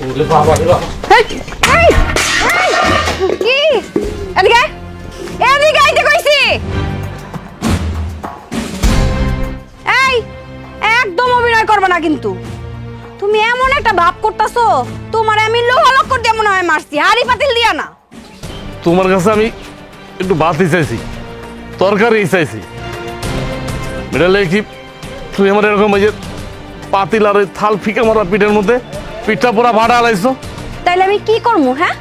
ওরে বাবা রে বাবা কি এদিকে এদিকে আইতে কইছি এই একদম অভিনয় করবে না কিন্তু তুমি এমন একটা ভাব করতেছো তোমার আমি লোহা লক্কর দিয়ে মনে হয় মারছি হাড়ি পাতিল দিয়া না তোমার কাছে আমি একটু ভাতই চাইছি তরকারি চাইছি এটা কি তুই আমার এরকম ওই যে পাতিল আর থাল ফিকে মারা পিঠের মধ্যে পিঠটা পুরা ভাড়া আলাইছো তাইলে আমি কি করবো হ্যাঁ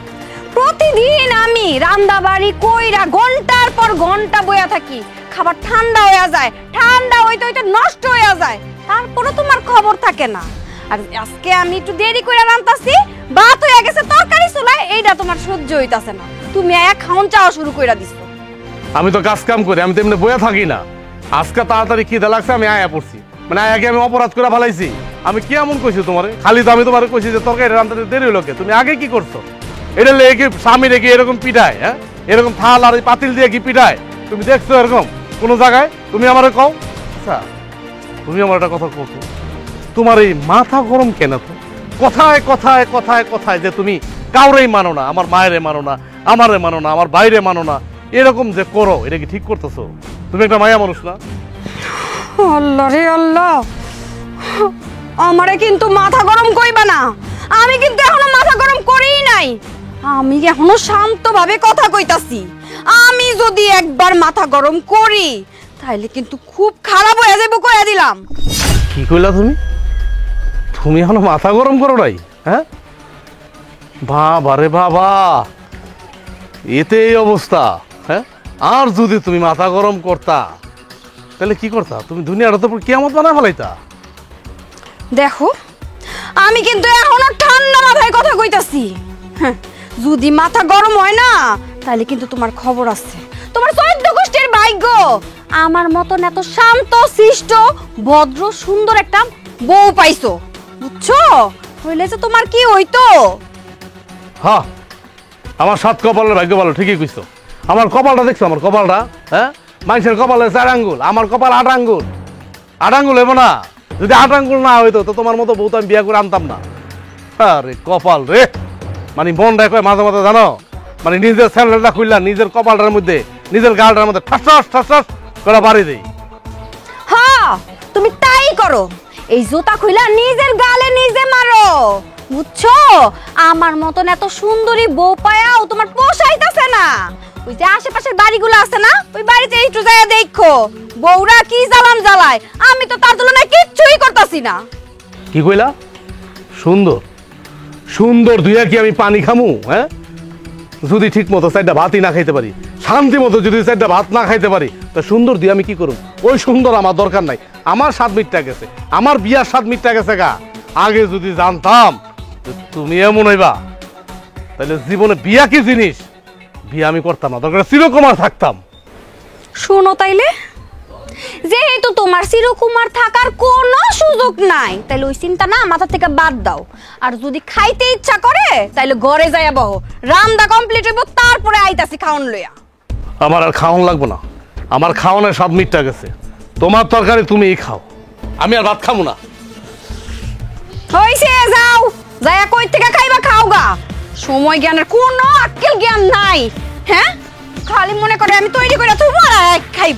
প্রতিদিন আমি রান্না বাড়ি কইরা ঘন্টার পর ঘন্টা বইয়া থাকি খাবার ঠান্ডা হয়ে যায় ঠান্ডা হইতে হইতে নষ্ট হয়ে যায় তারপরে তোমার খবর থাকে না আর আজকে আমি একটু দেরি করে রান্তাছি ভাত হয়ে গেছে তরকারি চুলায় এইটা তোমার সহ্য হইতাছে না তুমি এক খাওন চাওয়া শুরু কইরা দিছো আমি তো কাজ কাম করি আমি তো এমনি বইয়া থাকি না আজকে তাড়াতাড়ি খিদে লাগছে আমি আয়া পড়ছি মানে আয়াকে আমি অপরাধ করে ফেলাইছি আমি কি এমন কইছি তোমারে খালি তো আমি তোমারে কইছি যে তরকারি রান্নাতে দেরি হলো কে তুমি আগে কি করছো এটা লেগে কি স্বামী রেখে এরকম পিঠায় হ্যাঁ এরকম থাল আর পাতিল দিয়ে কি পিঠায় তুমি দেখছো এরকম কোনো জায়গায় তুমি আমারে কও আচ্ছা তুমি আমার একটা কথা বলছো তোমার এই মাথা গরম কেন তো কথায় কথায় কথায় কথায় যে তুমি কাউরেই মানো না আমার মায়েরে মানো না আমারে মানো না আমার বাইরে মানো না এরকম যে করো এটা কি ঠিক করতেছো তুমি একটা মায়া মানুষ না আল্লাহ রে আল্লাহ আমারে কিন্তু মাথা গরম কইবা না আমি কিন্তু এখনো মাথা গরম করিই নাই আমি এখনো শান্তভাবে কথা কইতাছি আমি যদি একবার মাথা গরম করি তাহলে কিন্তু খুব খারাপ হয়ে যাবে কইয়া দিলাম কি কইলা তুমি তুমি এখনো মাথা গরম করো নাই হ্যাঁ বাবা রে বাবা এতে এই অবস্থা হ্যাঁ আর যদি তুমি মাথা গরম করতা তাহলে কি করতা তুমি দুনিয়াটা তো কিয়ামত বানায় ফেলাইতা দেখো আমি কিন্তু এখনো ঠান্ডা মাথায় কথা কইতাছি হ্যাঁ যদি মাথা গরম হয় না তাহলে কিন্তু তোমার খবর আছে তোমার 14 গোষ্ঠীর ভাগ্য আমার মতন এত শান্ত শিষ্ট ভদ্র সুন্দর একটা বউ পাইছো বুঝছো হইলে যে তোমার কি হইতো হ্যাঁ আমার 7 কপালের ভাগ্য ভালো ঠিকই কইছো আমার কপালটা দেখছো আমার কপালটা হ্যাঁ মানুষের কপালে 4 আঙ্গুল আমার কপাল 8 আঙ্গুল 8 আঙ্গুল হইব না যদি 8 আঙ্গুল না হইতো তো তোমার মতো বউ তো আমি বিয়ে করে আনতাম না আরে কপাল রে মানে মন রাখো মাঝে মাঝে জানো মানে নিজের স্যান্ডেলটা খুললা নিজের কপালটার মধ্যে নিজের গালটার মধ্যে ঠাস ঠাস ঠাস করে বাড়ি দেই হ্যাঁ তুমি তাই করো এই জুতা খুইলা নিজের গালে নিজে মারো বুঝছো আমার মতন এত সুন্দরী বউ পায়াও তোমার পোষাইতাছে না ওই যে আশেপাশের বাড়িগুলো আছে না ওই বাড়িতে একটু যায় দেখো বউরা কি জ্বালান জ্বালায় আমি তো তার তুলনায় কিচ্ছুই করতাছি না কি কইলা সুন্দর সুন্দর দুইয়া কি আমি পানি খামু হ্যাঁ যদি ঠিক মতো 4টা ভাতই না খাইতে পারি শান্তি মতো যদি 4টা ভাত না খাইতে পারি তো সুন্দর দিয়ে আমি কি করব ওই সুন্দর আমার দরকার নাই আমার 7 মিনিটটা গেছে আমার বিয়ার 7 মিনিটটা গেছে গা আগে যদি জানতাম তুমি এমন হইবা তাহলে জীবনে বিয়া কি জিনিস বিয়া আমি করতাম না দরকার চিরকুমার থাকতাম শোনো তাইলে যেহেতু তোমার চিরকুমার থাকার কোনো সুযোগ নাই তাইলে ওই চিন্তা না মাথা থেকে বাদ দাও আর যদি খাইতে ইচ্ছা করে তাইলে ঘরে যাইয়া বহো রান্না কমপ্লিট হইব তারপরে আইতাছি খাওন লইয়া আমার আর খাওয়ান লাগবো না আমার খাওয়ানোর 7 মিনিটটা গেছে তোমার তরকারি তুমিই খাও আমি আর ভাত খাবো না হইছে যাও যাইয়া কই থেকে খাইবা খাওগা সময় জ্ঞানের কোনো আক্কেল জ্ঞান নাই হ্যাঁ খালি মনে করে আমি তৈরি করে তোমার খাইব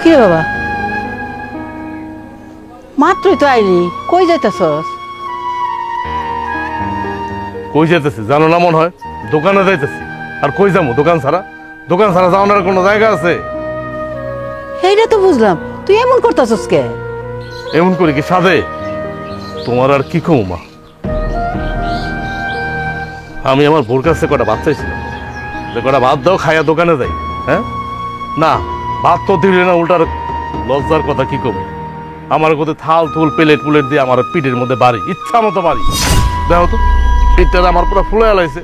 কি বাবা মাত্রই তো আইলি কই যাইতেছস কই যাইতেছি জানো না মনে হয় দোকানে যাইতেছি আর কই যাবো দোকান ছাড়া যাওয়ার কোনো জায়গা আছে এইটা তো বুঝলাম তুই এমন করতেছস কে এমন করে কি সাধে তোমার আর কি কমু মা আমি আমার বোর কাছে কটা ভাত চাইছিলাম যে কটা ভাত দাও খাইয়া দোকানে যাই হ্যাঁ না ভাত তো দিলে না উল্টার লজ্জার কথা কি কমু আমার কোথায় থাল থুল প্লেট দিয়ে আমার পিঠের মধ্যে বাড়ি ইচ্ছা মতো বাড়ি দেখো তো পিঠটা আমার পুরো ফুলে আলাইছে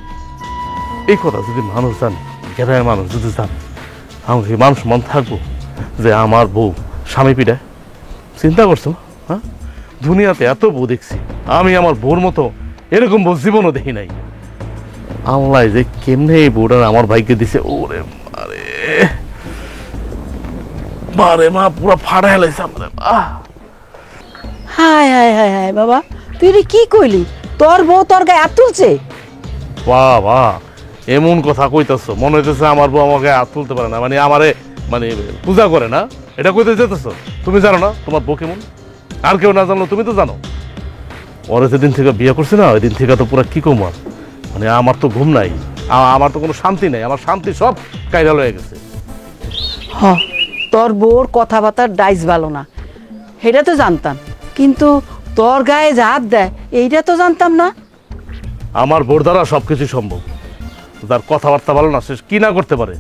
এই কথা যদি মানুষ জানে গ্রামের মানুষ যদি জানে আমাকে মানুষ মন থাকবো যে আমার বউ স্বামী পিঠায় চিন্তা করছো হ্যাঁ দুনিয়াতে এত বউ দেখছি আমি আমার বউর মতো এরকম বউ জীবনও দেখি নাই আল্লাহ যে কেমনে এই বউটা আমার ভাইকে দিছে ওরে আরে আব্বা রে মা পুরো ফাড়া হেলাইছে আমারে হায় হায় হায় হায় বাবা, তুই রে কি কইলি? তোর বউ তোর গায়ে হাত তুলছে? বাবা এমন কথা কইতেছো, মনে হইতেছে আমার বউ আমাকে হাত তুলতে পারে না, মানে আমারে মানে পূজা করে না, এটা কইতে যেতেছো? তুমি জানো না তোমার বউ কেমন? আর কেউ না জানলো তুমি তো জানো। ওরে যেদিন থেকে বিয়ে করছে না ওই দিন থেকে তো পুরো কি কম, মানে আমার তো ঘুম নাই, আমার তো কোনো শান্তি নাই, আমার শান্তি সব কাইরাল হয়ে গেছে। হ, তোর বউর কথাবার্তার ডাইস ভালো না, সেটা তো জানতাম, কিন্তু তোর গায়ে যে হাত দেয় এইটা তো জানতাম না। আমার বোর দ্বারা সব কিছু সম্ভব, যার কথাবার্তা ভালো না সে কি না করতে পারে।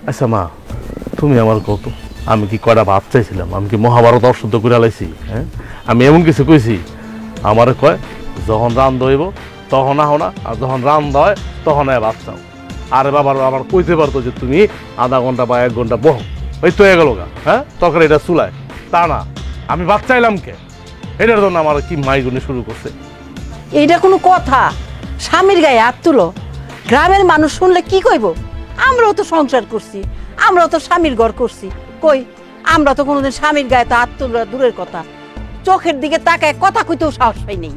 আচ্ছা মা, তুমি আমার কত, আমি কি কয়টা ভাত চাইছিলাম? আমি কি মহাভারত অশুদ্ধ করে আলাইছি? হ্যাঁ, আমি এমন কিছু কইছি? আমারে কয় যখন রান দইব তখন আহ না, আর যখন রান দয় তখন ভাত চাও। আরে বাবার আবার কইতে পারতো যে তুমি আধা ঘন্টা বা 1 ঘন্টা বহ, ওই তো হয়ে গেল গা। হ্যাঁ, তখন এটা চুলায়, তা না আমি ভাত চাইলাম কে? এটার জন্য আমার কি মাইগুনি শুরু করছে। এইটা কোনো কথা? স্বামীর গায়ে হাত তুলো, গ্রামের মানুষ শুনলে কি কইব? আমরাও তো সংসার করছি, আমরাও তো স্বামীর ঘর করছি, কই আমরা তো কোনোদিন স্বামীর গায়ে তো হাত তুলা দূরের কথা, চোখের দিকে তাকায় কথা কইতেও সাহস পাই নেই।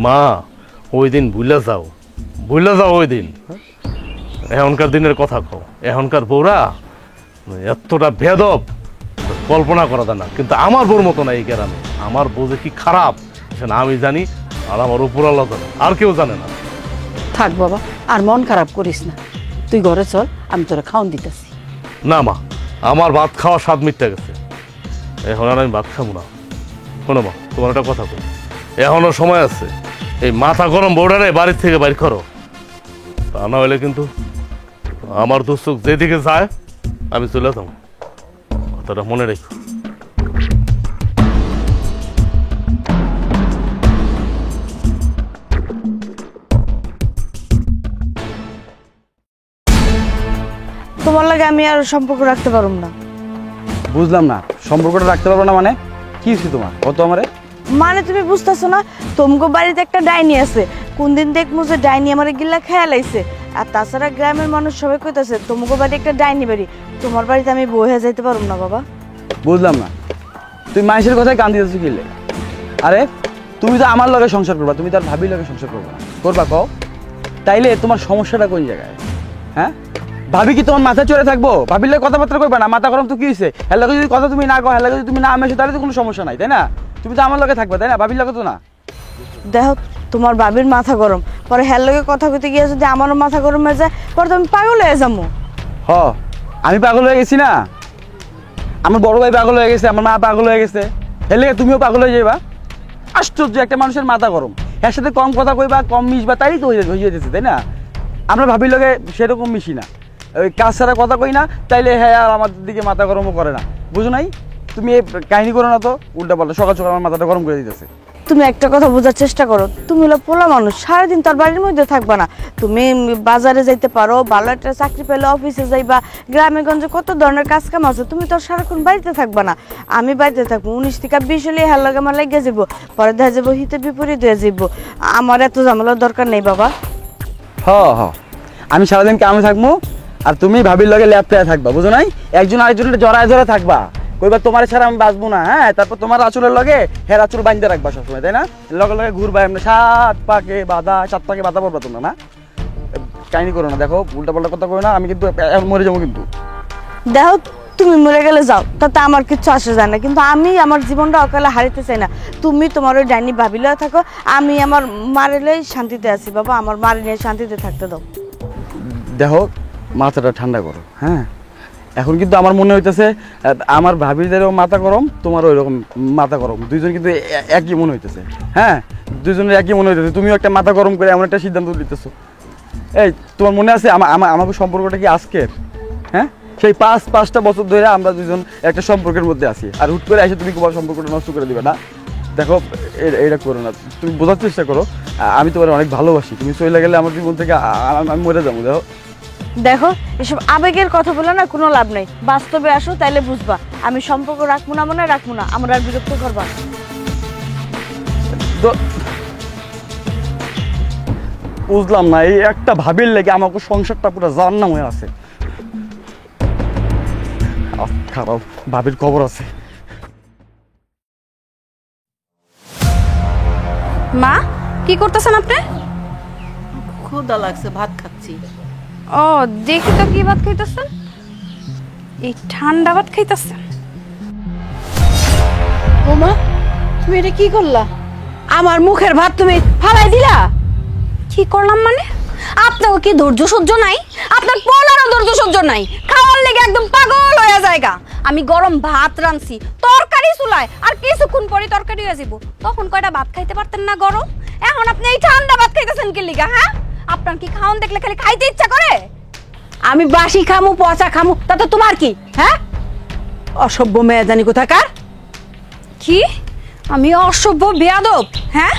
মা ওই দিন ভুলে যাও, ভুলে যাও ওই দিন। এখনকার দিনের কথা কও, এখনকার বউরা এতটা ভেদব কল্পনা করা যায় না। কিন্তু আমার বউর মতো না এই গ্রামে, আমার বউ যে কি খারাপ সেটা আমি জানি, আর আমার উপর আল্লাহ জানে, আর কেউ জানে না। থাক বাবা, আর মন খারাপ করিস না, তুই ঘরে চল, আমি তোরা খাওন দিতেছি। না মা, আমার ভাত খাওয়া স্বাদ মিটতে গেছে, এখন আর আমি ভাত খাবো না। শোনো মা, তোমার একটা কথা বলি, এখনো সময় আছে, এই মাথা গরম বউডারে বাড়ির থেকে বাইর করো, তা না হলে কিন্তু আমার দুঃখ যেদিকে যায় আমি চলে যাবো, কথাটা মনে রেখো। তোমার লাগে আমি আর সম্পর্ক রাখতে পারুম না। বুঝলাম না, সম্পর্কটা রাখতে পারবো না মানে কি হচ্ছে তোমার? কত আমারে মানে তুমি বুঝতেছো না, তোমগো বাড়িতে একটা ডাইনি আছে, কোন দিন দেখমু যে ডাইনি আমার গিল্লা খেয়াল আইছে। আর তাছাড়া গ্রামের মানুষ সবাই কইতাছে তোমগো বাড়ি একটা ডাইনি বাড়ি, তোমার বাড়িতে আমি বউ হয়ে যাইতে পারুম না বাবা। বুঝলাম না, তুই মানুষের কথায় কান দিতেছো কি লে? আরে তুমি তো আমার লগে সংসার করবা, তুমি তার ভাবির লগে সংসার করবা না, করবা কও? তাইলে তোমার সমস্যাটা কোন জায়গায়? হ্যাঁ, ভাবি কি তোমার মাথায় চড়ে থাকবো? ভাবির লগে কথাবার্তা কইবা না, মাথা গরম তো কি হয়েছে? এর লগে যদি কথা তুমি না কও, এর লগে যদি তুমি না মেশো, তাহলে তো কোনো সমস্যা নাই, তাই না? তুমি তো আমার লগে থাকবা, তাই না? ভাবির লগে তো না। দেখো তোমার বাবির মাথা গরম, পরে হের লগে কথা কইতে গিয়ে যদি আমারও মাথা গরম হয়ে যায়, পরে তো আমি পাগল হয়ে যাবো। হ, আমি পাগল হয়ে গেছি না, আমার বড় ভাই পাগল হয়ে গেছে, আমার মা পাগল হয়ে গেছে, এর লেগে তুমিও পাগল হয়ে যাইবা। আশ্চর্য, একটা মানুষের মাথা গরম, এর সাথে কম কথা কইবা, কম মিশবা, তাই তো হয়ে যেতেছে, তাই না? আমরা ভাবির লগে সেরকম মিশি না, ওই কাজ ছাড়া কথা কই না, তাইলে হ্যাঁ আর আমার দিকে মাথা গরমও করে না, বুঝো নাই? তুমি এই কাহিনী করো না তো, উল্টা পাল্টা, সকাল সকাল আমার মাথাটা গরম করে দিতেছে। তুমি একটা কথা বোঝার চেষ্টা করো, তুমি হলো পোলা মানুষ, সারাদিন তোর বাড়ির মধ্যে থাকবা না, তুমি বাজারে যাইতে পারো, ভালো একটা চাকরি পেলে অফিসে যাইবা, গ্রামে গঞ্জে কত ধরনের কাজ কাম আছে, তুমি তো সারাক্ষণ বাড়িতে থাকবা না। আমি বাড়িতে থাকবো, 19 থেকে 20 হলে হার লাগে আমার লেগে যাবো, পরে দেখা যাবো হিতে বিপরীত হয়ে যাবো। আমার এত ঝামেলার দরকার নেই বাবা। হ হ, আমি সারাদিন কামে থাকবো, আর তুমি ভাবির লগে ল্যাপটপে থাকবা, বুঝো নাই? একজন আরেকজনের জড়ায় জড়ায় থাকবা, কইবা তোমার ছাড়া আমি বাঁচবো না। হ্যাঁ, তারপর তোমার আঁচলের লগে হের আঁচল বাঁধতে রাখবা সবসময়, তাই না? লগে লগে ঘুরবা, এমনি 7 পাকে বাধা পড়বা তোমরা, না? কাহিনী করো না, দেখো উল্টা পাল্টা কথা কই না, আমি কিন্তু এখন মরে যাবো কিন্তু। দেখো তুমি মরে গেলে যাও, তাতে আমার কিচ্ছু আসে যায় না, কিন্তু আমি আমার জীবনটা অকালে হারিতে চাই না। তুমি তোমার ওই ডাইনি ভাবিলে থাকো, আমি আমার মারিলেই শান্তিতে আছি বাবা, আমার মারি নিয়ে শান্তিতে থাকতে দাও। দেখো মাথাটা ঠান্ডা করো। হ্যাঁ, এখন কিন্তু আমার মনে হইতেছে আমার ভাবিদেরও মাথা গরম, তোমারও ওইরকম মাথা গরম, দুইজন কিন্তু একই মনে হইতেছে। হ্যাঁ, দুইজনের একই মনে হইতেছে, তুমিও একটা মাথা গরম করে এমন একটা সিদ্ধান্ত দিতেছো। এই তোমার মনে আছে আমাকে সম্পর্কটা কি আজকের? হ্যাঁ, সেই 5-5টা বছর ধরে আমরা দুজন একটা সম্পর্কের মধ্যে আছি, আর হুট করে এসে তুমি তোমার সম্পর্কটা নষ্ট করে দিবে না। দেখো এটা করো না, তুমি বোঝার চেষ্টা করো, আমি তোমার অনেক ভালোবাসি, তুমি চলে গেলে আমার জীবন থেকে আমি মরে যাবো। দেখো দেখো এসব আবেগের কথা বলে না কোনো লাভ নেই, বাস্তবে আসো তাইলে বুঝবা আমি সম্পর্ক রাখবো না, মনে রাখবো না, আমার আর বিরক্ত করবা। বুঝলাম না, এই একটা ভাবির লেগে আমাকে সংসারটা পুরো জাহান্নাম হয়ে আছে। খারাপ ভাবির খবর আছে। মা কি করতেছেন আপনি? ক্ষুধা লাগছে, ভাত খাচ্ছি। ও দেখি তো কি ভাত খাইতেছেন। এই ঠান্ডা ভাত খাইতেছেন? ওমা, তুমি এটা কি করলা? আমার মুখের ভাত তুমি ফালাই দিলা। কি করলাম মানে? আপনার কি ধৈর্য সহ্য নাই? আপনার পোলারও ধৈর্য সহ্য নাই, খাওয়ার লেগে একদম পাগল হয়ে যায়গা। আমি গরম ভাত রাঁধছি, তরকারি চুলায়, আর কিছুক্ষণ পরে তরকারি হয়ে যাব। তখন কয়টা ভাত খাইতে পারতেন না গরম? এখন আপনি এই ঠান্ডা ভাত খাইতেছেন কি লিগা? হ্যাঁ, আপনার কি খাওন দেখলে খালি খাইতে ইচ্ছা করে? আমি বাসি খামু পচা খামু তাতে তোমার কি? হ্যাঁ, অসভ্য মেয়ে জানি কোথাকার। কি আমি অসভ্য বেয়াদব? হ্যাঁ,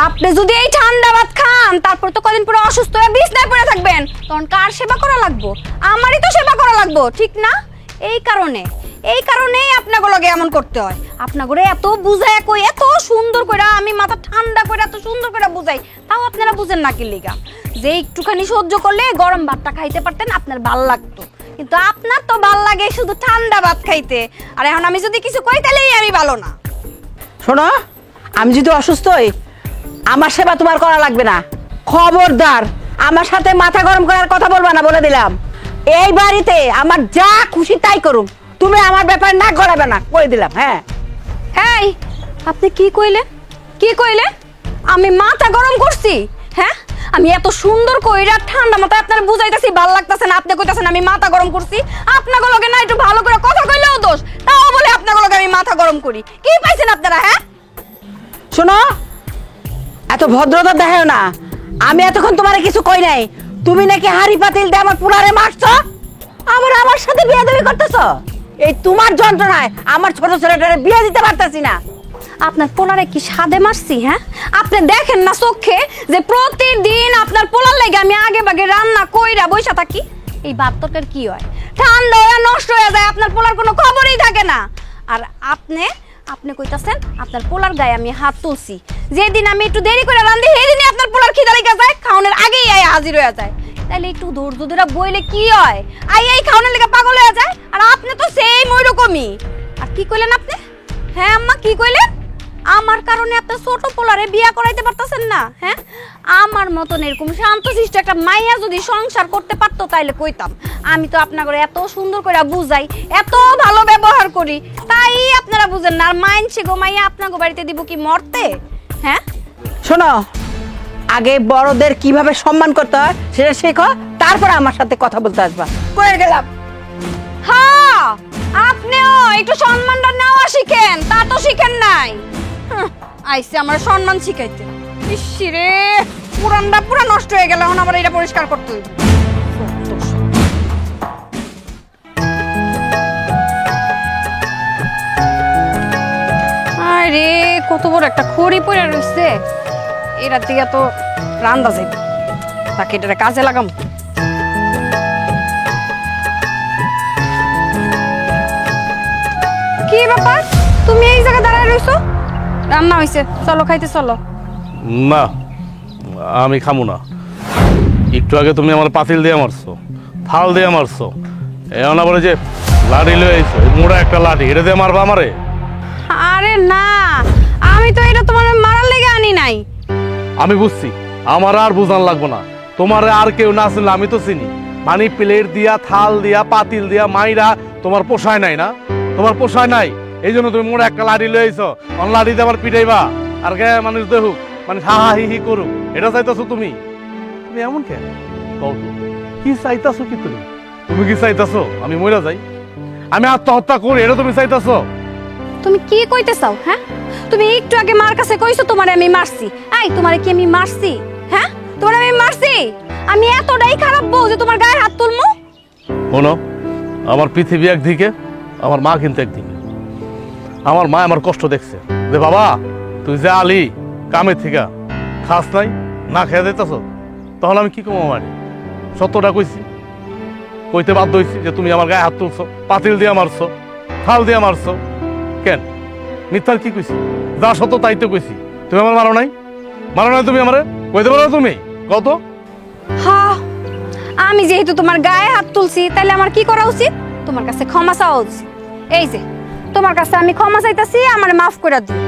আপনি যদি এই ঠান্ডা ভাত খান তারপর তো কদিন পরে অসুস্থ হয়ে বিছনায় পড়ে থাকবেন। তখন কার সেবা করা লাগবো? আমারই তো সেবা করা লাগবো, ঠিক না? এই কারণেই আপনাগুলোকে এমন করতে হয়। আপনাগুলো এত বুঝায় কই, এত সুন্দর করে আমি মাথা ঠান্ডা করে এত সুন্দর করে বুঝাই, তাও আপনারা বুঝেন না কি লিগা? যে একটুখানি সহ্য করলে গরম ভাতটা খাইতে পারতেন, আপনার ভাল লাগতো। কিন্তু আপনার তো ভাল লাগে শুধু ঠান্ডা ভাত খাইতে। আর এখন আমি যদি কিছু কই তাহলেই আমি ভালো না। শোনো, আমি যদি অসুস্থ হই আমার সেবা তোমার করা লাগবে না। খবরদার আমার সাথে মাথা গরম করার কথা বলবা না, বলে দিলাম। এই বাড়িতে আমার যা খুশি তাই করুম, তুমি আমার ব্যাপার না গড়াবে না, করে দিলাম। হ্যাঁ, এই আপনি কি কইলেন? কি কইলেন? আমি মাথা গরম করছি? হ্যাঁ, আমি এত সুন্দর কইরা ঠান্ডা মাথায় আপনার বুঝাইতাছি, ভাল লাগতাছে না, আপনি কইতাছেন আমি মাথা গরম করছি। আপনাগুলোকে না একটু ভালো করে কথা কইলেও দোষ, তাও বলে আপনাগুলোকে আমি মাথা গরম করি। কি পাইছেন আপনারা? হ্যাঁ, শোনো, এত ভদ্রতা দেখাও না। আমি এতক্ষণ তোমারে কিছু কই নাই। তুমি নাকি হাড়ি পাতিল দিয়ে আমার পুরারে মারছো, আবার আমার সাথে বিয়াদবি করতেছো। এই তোমার যন্ত্রণায় আমার ছোট ছেলেটারে বিয়ে দিতে পারতাছি না। আপনার পোলারে কি সাদে মারছি? হ্যাঁ, আপনি দেখেন না চোখে যে প্রতিদিন আপনার পোলার লাগে আমি আগে ভাগে রান্না কইরা বইসা থাকি। এই ভাত তরকারি কি হয়? ঠান্ডা হয়ে নষ্ট হয়ে যায়, আপনার পোলার কোনো খবরই থাকে না। আর আপনি কইতাছেন আপনার পোলার গায়ে আমি হাত তুলছি। যেদিন আমি একটু দেরি করে রান্ধি সেদিনই আপনার পোলার খিদা লেগে যায়, খাওনের আগেই আয় হাজির হয়ে যায়। তাইলে একটু ধৈর্য ধরে বইলে কি হয়? এই খাওনের লেগে পাগল হয়ে যায়। আর আপনি তো সেই ওইরকমই। আর কি কইলেন আপনি? হ্যাঁ আম্মা, কি কইলেন? আমার কারণে আপনার ছোট পোলারে বিয়া করাইতে পারতেছেন না? হ্যাঁ, আমার মতন এরকম শান্তশিষ্ট একটা মাইয়া যদি সংসার করতে পারতো তাইলে কইতাম। আমি তো আপনাকে এত সুন্দর করে বুঝাই, এত ভালো ব্যবহার করি, তাই আপনারা বুঝেন না। আর মাইনছে গো মাইয়া আপনাকে বাড়িতে দিব কি মরতে? হ্যাঁ, শোনো, আগে বড়দের কিভাবে সম্মান করতে হয় সেটা শেখো, তারপর আমার সাথে কথা বলতে আসবা। কয়ে গেলাম। হ্যাঁ, আপনিও একটু সম্মানটা নেওয়া শিখেন, তা তো শিখেন নাই। আইসে আমার সম্মান শিখাইতে। ইসরে পুরানটা পুরা নষ্ট হয়ে গেল, এখন আবার এটা পরিষ্কার করতে হইবে। আরে কত বড় একটা খড়ি পড়ে রইছে, এটার দিকে তো রান্দা যাইবে, তাকে এটা কাজে লাগাম। কি ব্যাপার, তুমি এই জায়গায় দাঁড়ায় রইছো? রান্না হইছে, চলো খাইতে চলো। না, আমি খামু না। একটু আগে তুমি আমার পাতিল দিয়ে মারছো, থাল দিয়ে মারছো, এমন আবার যে লাঠি লয়ে আইছো, মোড়া একটা লাঠি, এটা দিয়ে মারবা আমারে? আরে না, আমি তো এটা তোমার মারার লেগে আনি নাই। আমি বুঝছি, আমার আর বুঝান লাগবো না। তোমার আর কেউ না চিনলে আমি তো চিনি। মানে প্লেট দিয়া, থাল দিয়া, পাতিল দিয়া মাইরা তোমার পোষায় নাই না? তোমার পোষায় নাই, এই জন্য তুমি মোড়া একটা লাঠি লয়ে আইছো। অন লাঠি দিয়ে আবার পিটাইবা, আর গায়ে মানুষ দেখুক, মানে হা হা হি হি করুক, এটা চাইতেছো তুমি? তুমি এমন কেন? কও তো, কি চাইতেছো? কি তুমি তুমি কি চাইতেছো আমি মরে যাই, আমি আত্মহত্যা করি, এটা তুমি চাইতেছো? তুমি কি কইতে চাও? হ্যাঁ, তুমি একটু আগে মার কাছে কইছো তোমারে আমি মারছি। এই তোমারে কি আমি মারছি? হ্যাঁ, তোমারে আমি মারছি? আমি এতটাই খারাপ বউ যে তোমার গায়ে হাত তুলমু? শোনো, আমার পৃথিবী একদিকে, আমার মা কিন্তু একদিকে। আমার মা আমার কষ্ট দেখছে যে বাবা তুই যে আলি কামের থেকে খাস নাই, না খেয়ে দিতেছ, তখন আমি কি কম? আমার সত্যটা কইছি, কইতে বাধ্য হয়েছি যে তুমি আমার গায়ে হাত তুলছো, পাতিল দিয়ে মারছো, থাল দিয়ে মারছো। কেন মিথ্যার কি কইছি? যা সত্য তাই তো কইছি। তুমি আমার মারো নাই? মারো নাই তুমি আমারে? কইতে পারো তুমি? কত? হ্যাঁ, আমি যেহেতু তোমার গায়ে হাত তুলছি তাহলে আমার কি করা উচিত? তোমার কাছে ক্ষমা চাওয়া উচিত। এই যে তোমার কাছে আমি ক্ষমা চাইতাছি, আমার মাফ করে দিও,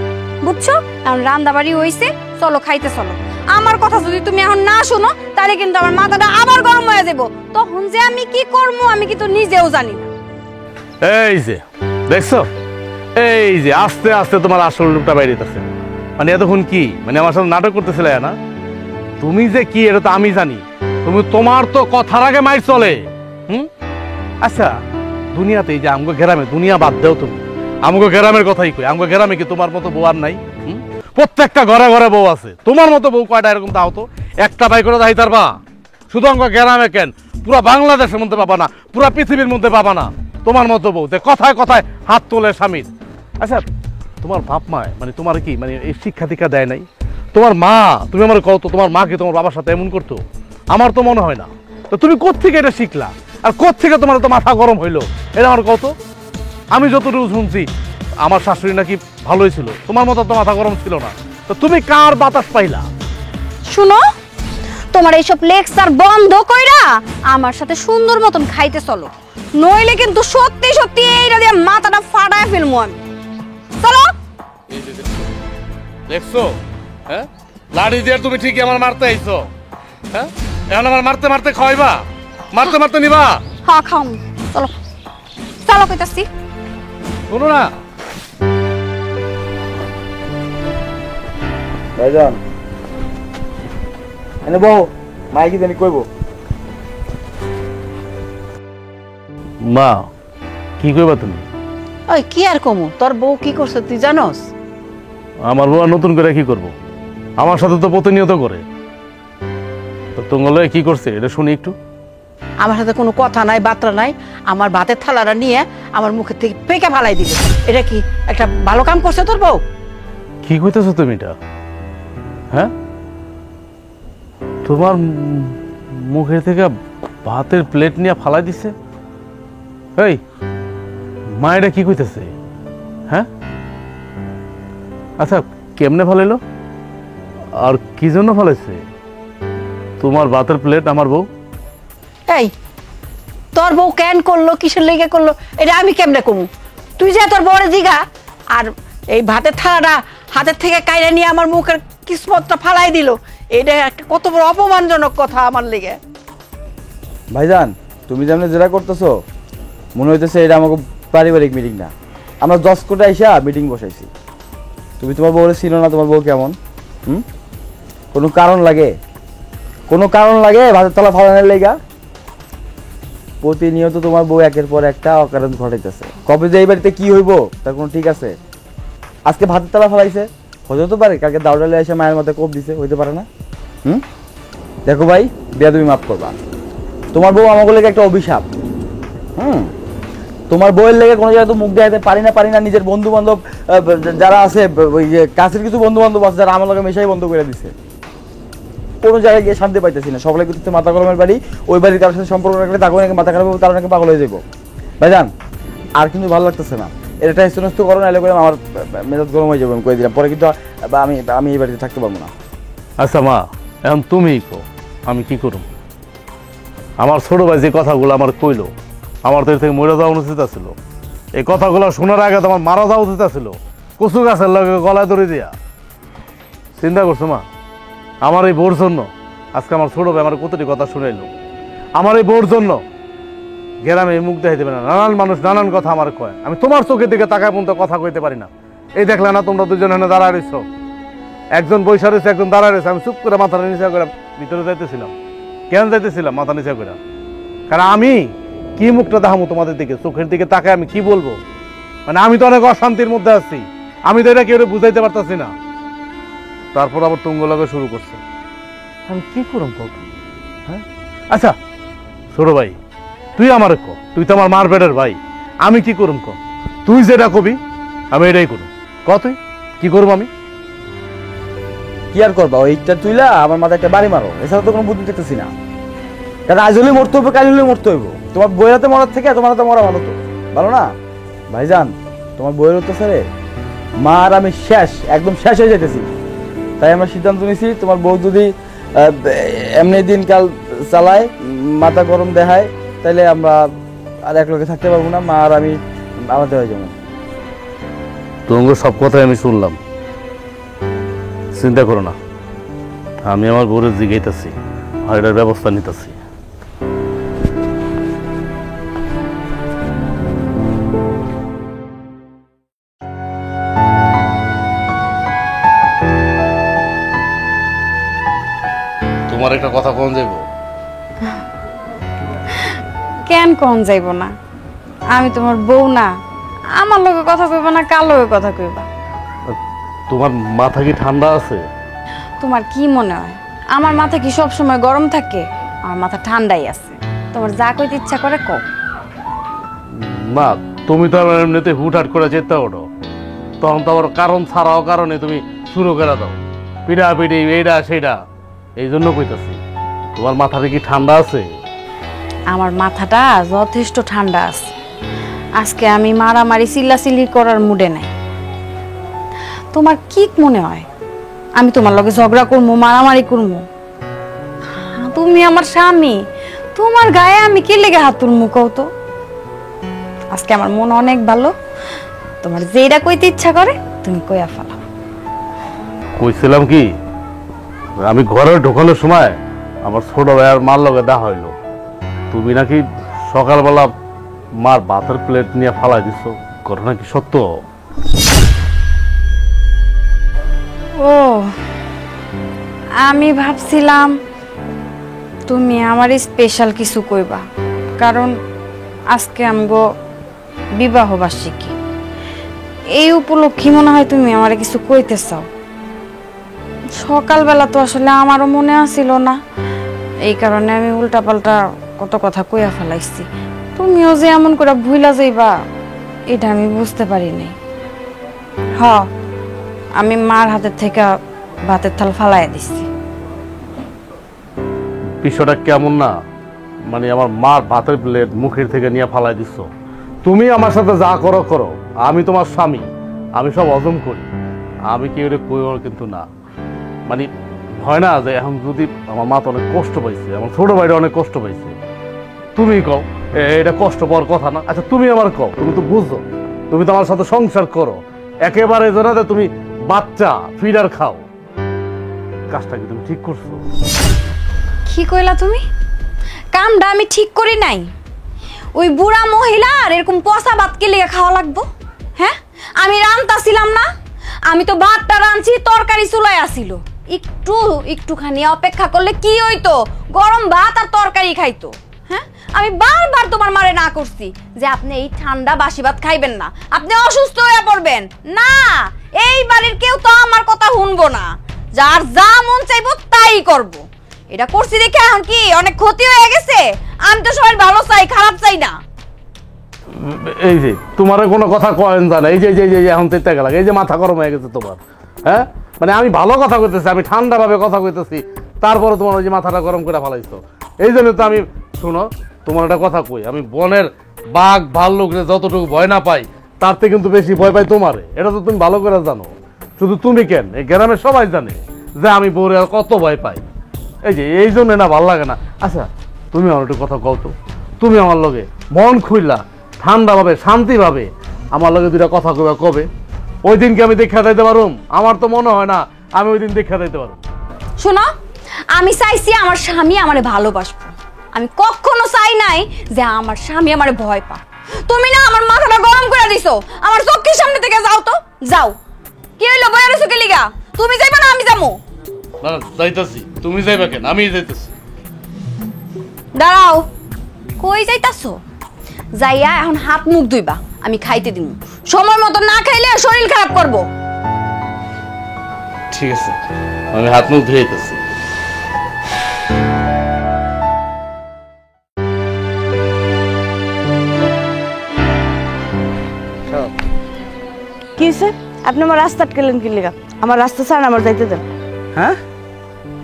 বুঝছো? এখন রান্না বাড়ি হইছে, চলো খাইতে চলো। আমার কথা যদি তুমি এখন না শোনো তাহলে কিন্তু আমার মাথাটা আবার গরম হয়ে যাবো। তখন যে আমি কি করবো আমি কিন্তু নিজেও জানি না। এই যে দেখছো, এই যে আস্তে আস্তে তোমার আসল রূপটা বাইরে যেতেছে। মানে এতক্ষণ কি মানে আমার সাথে নাটক করতেছিলে না? তুমি যে কি এটা তো আমি জানি। তুমি তোমার তো কথার আগে মাইর চলে। আচ্ছা, দুনিয়াতে এই যে আমগো গ্রামে, দুনিয়া বাদ দাও তুমি, আমগো গ্রামের কথাই কই। আমগো গ্রামে কি তোমার মতো বউ আর নাই? প্রত্যেকটা ঘরে ঘরে বউ আছে। তোমার মতো বউ কয়টা এরকম দাও তো? একটা বাই করে দাই তারবা। শুধু আমগো গ্রামে কেন, পুরা বাংলাদেশের মধ্যে পাবা না, পুরা পৃথিবীর মধ্যে পাবা না তোমার মতো বউ যে কথায় কথায় হাত তোলে স্বামীর। আচ্ছা, তোমার বাপ মা মানে তোমার কি মানে এই শিক্ষা দীক্ষা দেয় নাই? তোমার মা, তুমি আমার কত, তোমার মা কি তোমার বাবার সাথে এমন করতো? আমার তো মনে হয় না। তো তুমি কোত্থেকে এটা শিখলা, আর কোত্থেকে তোমার তো মাথা গরম হইলো, এটা আমার কত? আমি যতটুকু শুনছি আমার শাশুড়ি নাকি ভালোই ছিল, তোমার মতো তো মাথা গরম ছিল না। তো তুমি কার বাতাস পাইলা? শুনো, তোমার এইসব লেকচার বন্ধ কইরা আমার সাথে সুন্দর মতন খাইতে চলো, নইলে কিন্তু সত্যি সত্যি এইটা দিয়ে মাথাটা ফাটায় ফেলবো আমি। চলো। দেখছো, হ্যাঁ, লাড়ি দিয়ে তুমি ঠিকই আমার মারতে আইছো। হ্যাঁ, এখন আমার মারতে মারতে খাওয়াইবা, মারতে মারতে নিবা? হ্যাঁ খাও, চলো চলো কইতাছি। শোনো না ভাইজান, এনে বউ, মাই কি জানি কইব? মা, কি কইবা তুমি? ওই কি আর কমু, তোর বউ কি করছে তুই জানোস? আমার বউ আর নতুন করে কি করব? আমার সাথে তো প্রতিনিয়ত করে। তো তোমরা কি করছে এটা শুনি একটু। আমার সাথে কোনো কথা নাই, বার্তা নাই, আমার ভাতের থালাটা নিয়ে আমার মুখের থেকে পেকে ফালাই দিল। এটা কি একটা ভালো কাম করছে তোর বউ? কি কইতেছো তুমি এটা? হ্যাঁ, তোমার মুখের থেকে ভাতের প্লেট নিয়ে ফালাই দিছে? এই মা, এটা কি কইতেছে? হ্যাঁ, আচ্ছা, কেমনে ফালাইলো আর কি জন্য ফালাইছে? তোমার ভাতের প্লেট আমার বউ? এই তোর বউ কেন করলো, কিসের লেগে করলো, এটা আমি কেমনে কমু? তুই যা তোর বউরে দিঘা, আর এই ভাতের থালাটা হাতের থেকে কাইরা নিয়ে আমার মুখের কিসমতটা ফালাই দিল। এটা একটা কত বড় অপমানজনক কথা আমার লেগে। ভাইজান, তুমি যেমন যেটা করতেছো মনে হইতেছে এটা আমাকে পারিবারিক মিটিং না, আমরা 10 কোটা আইসা মিটিং বসাইছি। তুমি তোমার বউরে ছিল না, তোমার বউ কেমন? কোনো কারণ লাগে? কোনো কারণ লাগে ভাতের তলা ফালানোর লেগা? প্রতিনিয়ত তোমার বউ একের পর একটা অকারণ ঘটাইতেছে। কবে যে এই বাড়িতে কি হইব তার কোনো ঠিক আছে? আজকে ভাতের তলা ফালাইছে, হতে তো পারে কালকে দাউডালে এসে মায়ের মধ্যে কোপ দিছে, হইতে পারে না? দেখো ভাই, বিয়া তুমি মাফ করবা। তোমার বউ আমাকে লেগে একটা অভিশাপ। তোমার বউয়ের লেগে কোনো জায়গায় তো মুখ দেখাতে পারি না। নিজের বন্ধু বান্ধব যারা আছে, ওই যে কাছের কিছু বন্ধু বান্ধব আছে যারা আমার লগে মেশাই বন্ধ করে দিছে। কোনো জায়গায় গিয়ে শান্তি পাইতেছি না। সবাই কিন্তু মাথা গরমের বাড়ি, ওই বাড়ির কারোর সাথে সম্পর্ক রাখলে তাকে নাকি মাথা খারাপ হবে, তারা নাকি পাগল হয়ে যাবো। ভাইজান, আর কিন্তু ভালো লাগতেছে না। এটা স্তনস্থ করো, নাহলে করে আমার মেজাজ গরম হয়ে যাবে। আমি কয়ে দিলাম, পরে কিন্তু আমি এই বাড়িতে থাকতে পারবো না। আচ্ছা মা, এখন তুমিই কো আমি কি করব? আমার ছোট ভাই যে কথাগুলো আমার কইলো, আমার তো এর থেকে মরে যাওয়া উচিত ছিল। এই কথাগুলো শোনার আগে তো আমার মারা যাওয়া উচিত ছিল, কচু গাছের লগে গলায় ধরে দিয়া। চিন্তা করছো মা, আমার এই বউর জন্য আজকে আমার ছোট ভাই আমার কতটি কথা শুনাইলো। আমার এই বউর জন্য গ্রামে মুখ দেখাইতে পারে না, নানান মানুষ নানান কথা আমার কয়। আমি তোমার চোখের দিকে তাকায় পর্যন্ত কথা কইতে পারি না। এই দেখলে না, তোমরা দুজন এনে দাঁড়ায় রয়েছ, একজন বৈশা রয়েছে, একজন দাঁড়ায় রয়েছে। আমি চুপ করে মাথা নিচা করে ভিতরে যাইতেছিলাম। কেন যাইতেছিলাম মাথা নিচা করে? কারণ আমি কি মুখটা দেখাবো তোমাদের দিকে, চোখের দিকে তাকায় আমি কি বলবো? মানে আমি তো অনেক অশান্তির মধ্যে আছি, আমি তো এটা কেউ বুঝাইতে পারতাছি না। তারপর আবার তুঙ্গলাগে শুরু করছে। আমি কি করম কত? হ্যাঁ, আচ্ছা ছোট ভাই, তুই আমার ক, তুই তো আমার মার পেটের ভাই, আমি কি করুম ক? তুই যেটা কবি আমি এটাই করুম। ক তুই কি করবো? আমি কি আর করবা? ওইটা তুইলা আমার মাথায় একটা বাড়ি মারো, এছাড়া তো কোনো বুদ্ধি দেখতেছি না। কারণ আজ হলে মরতে হবে, কাল হলে মরতে হইব। তোমার বইয়ের হাতে মরার থেকে তোমার হাতে মরা ভালো তো, ভালো না? ভাইজান, তোমার বইয়ের অত্যাচারে মা আর আমি শেষ, একদম শেষ হয়ে যেতেছি। তাই আমরা সিদ্ধান্ত নিয়েছি, তোমার বউ যদি এমনি দিনকাল চালায়, মাথা গরম দেখায়, তাহলে আমরা আর এক লোকে থাকতে পারবো না। মা আর আমি আমাদের হয়ে যাবো। তোমার সব কথাই আমি শুনলাম, চিন্তা করো না, আমি আমার বউরে জিগাইতেছি আর এটার ব্যবস্থা নিতেছি। তোমার একটা কথা কোন যাইব? কেন কোন যাইব না? আমি তোমার বউ না? আমার লগে কথা কইবা না কার লগে কথা কইবা? তোমার মাথা কি ঠান্ডা আছে? তোমার কি মনে হয় আমার মাথা কি সব সময় গরম থাকে? আমার মাথা ঠান্ডাই আছে। তোমার যা কইতে ইচ্ছা করে কও। না, তুমি তো আমার এমনিতে হুটহাট করে চেষ্টা ওঠো, তখন তো আবার কারণ ছাড়াও কারণে তুমি শুরু করে দাও পিড়াপিড়ি এইটা সেইটা। এই জন্য কইতাছি, তোমার মাথাটা কি ঠান্ডা আছে? আমার মাথাটা যথেষ্ট ঠান্ডা আছে। আজকে আমি মারামারি চিল্লাচিল্লি করার মুডে নাই। তোমার কি মনে হয় আমি তোমার লগে ঝগড়া করবো, মারামারি করবো? তুমি আমার স্বামী, তোমার গায়ে আমি কি লেগে হাত তুলমু কও তো? আজকে আমার মন অনেক ভালো, তোমার যেটা কইতে ইচ্ছা করে তুমি কইয়া ফেলাও। কইছিলাম কি, আমি ঘরে ঢোকানোর সময় আমার ছোট ভাইয়ার মার লগে দেখা হইলো, তুমি নাকি সকালবেলা মার ভাতের প্লেট নিয়ে ফালাই দিচ্ছ। ঘটনা কি সত্য? ও, আমি ভাবছিলাম তুমি আমার স্পেশাল কিছু কইবা, কারণ আজকে আমগো বিবাহ বার্ষিকী। এই উপলক্ষে মনে হয় তুমি আমারে কিছু কইতে চাও। সকালবেলা তো আসলে আমারও মনে আসিল না, এই কারণে আমি উল্টাপাল্টা কত কথা কইয়া ফেলাইছি। তুমিও যে এমন করে ভুইলা যাইবা এটা আমি বুঝতে পারি নাই। হ, আমি মার হাতের থেকে ভাতের থাল ফালাইয়া দিছি। বিষয়টা কেমন না, মানে আমার মার ভাতের প্লেট মুখের থেকে নিয়ে ফালাই দিচ্ছ। তুমি আমার সাথে যা করো করো, আমি তোমার স্বামী, আমি সব হজম করি, আমি কেউ কইও কিন্তু না। মানে হয় না যে এখন যদি আমার মা তো অনেক কষ্ট পাইছে, আমার ছোট ভাইটা অনেক কষ্ট পাইছে, তুমি কও এটা কষ্ট পাওয়ার কথা না? আচ্ছা তুমি আমার কও, তুমি তো বুঝো, তুমি তো আমার সাথে সংসার করো, একেবারে জানাতে তুমি বাচ্চা ফিডার খাও, কাজটা কি তুমি ঠিক করছো? কি কইলা তুমি? কামটা আমি ঠিক করি নাই। ওই বুড়া মহিলা আর এরকম পচা ভাত কে লেগে খাওয়া লাগবো? হ্যাঁ, আমি রান্তাছিলাম না? আমি তো ভাতটা রাঁধছি, তরকারি চুলায় আসিল। একটুখানি অপেক্ষা করলে কি হইতো? গরম ভাত আর তরকারি খাইতো। হ্যাঁ, আমি বারবার তোমার মারে না করছি যে আপনি এই ঠান্ডা বাসি ভাত খাইবেন না, আপনি অসুস্থ হয়ে পড়বেন না। এই বাড়ির কেউ তো আমার কথা শুনবো না, যার যা মন চাইবো তাই করব। এটা করছি দেখে এখন কি অনেক ক্ষতি হয়ে গেছে? আমি তো সবাই ভালো চাই, খারাপ চাই না। এই যে তোমার কোনো কথা কয়েন জানা, এই যে এখন তেতে গেল, এই যে মাথা গরম হয়ে গেছে তোমার। হ্যাঁ, মানে আমি ভালো কথা কইতেছি, আমি ঠান্ডা ভাবে কথা কইতেছি, তারপরে তোমার ওই যে মাথাটা গরম করে ফেলাইছো। এই জন্য তো আমি, শুনো তোমার একটা কথা কই, আমি বনের বাঘ ভাল্লুকরে যতটুকু ভয় না পাই তার থেকে কিন্তু বেশি ভয় পাই তোমারে। এটা তো তুমি ভালো করে জানো, শুধু তুমি কেন, এই গ্রামের সবাই জানে যে আমি বউরে কত ভয় পাই। এই জন্য না ভাল লাগে না। আচ্ছা তুমি আমার একটু কথা কও তো, তুমি আমার লগে মন খুইলা ঠান্ডাভাবে শান্তিভাবে আমার লগে দুইটা কথা কবে কবে? ওই দিনকে আমি দেখা দিতে পারুম? আমার তো মনে হয় না আমি ওই দিন দেখা দিতে পারুম। শোনো, আমি চাইছি আমার স্বামী আমারে ভালোবাসবো। আমি কখনো চাই নাই যে আমার স্বামী আমারে ভয় পা। তুমি না আমার মাথাটা গরম করে দিছো, আমার চোখের সামনে থেকে যাও তো যাও। কি হইলো বইয়া রইছো কে লিগা? তুমি যাইবা না আমি যাবো? না যাইতাছি, তুমি যাইবা কেন? আমি যাইতাছি। দাঁড়াও, কই যাইতাছো? যাইয়া এখন হাত মুখ ধুইবা, আমি খাইতে দিব। সময় মতো না খাইলে শরীর খারাপ করব। ঠিক আছে, আমি হাত মুখ ধুয়ে যেতেছি। কি হয়েছে? আপনি আমার রাস্তা আটকেলেন কি লেগা? আমার রাস্তা ছাড়েন, আমার যাইতে দেন। হ্যাঁ,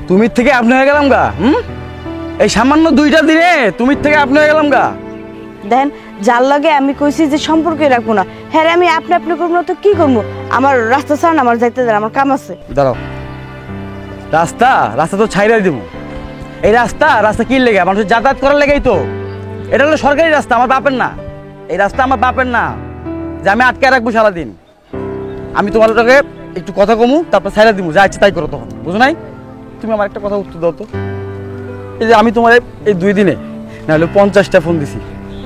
তুমি থেকে আপনি হয়ে গেলাম গা। এই সামান্য 2টা দিনে তুমি থেকে আপনি হয়ে গেলাম গা। দেখেন, যার লগে আমি কইছি যে সম্পর্কে রাখবো না, হ্যাঁ আমি আপনি করবো না তো কি করবো? আমার রাস্তা ছাড়েন, আমার যাইতে দেন, আমার কাম আছে। দাঁড়াও, রাস্তা তো ছাইড়াই দেবো, এই রাস্তা রাস্তা কি লেগে মানুষের যাতায়াত করার লেগেই তো। এটা হলো সরকারি রাস্তা, আমার বাপের না। এই রাস্তা আমার বাপের না যে আমি আটকে রাখবো সারাদিন। আমি তোমার লোকে একটু কথা কমু, তারপর ছাইড়া দিবো, যা ইচ্ছে তাই করো তখন, বুঝো নাই? তুমি আমার একটা কথা উত্তর দাও তো। এই যে আমি তোমার এই 2 দিনে না হলে 50টা ফোন দিছি,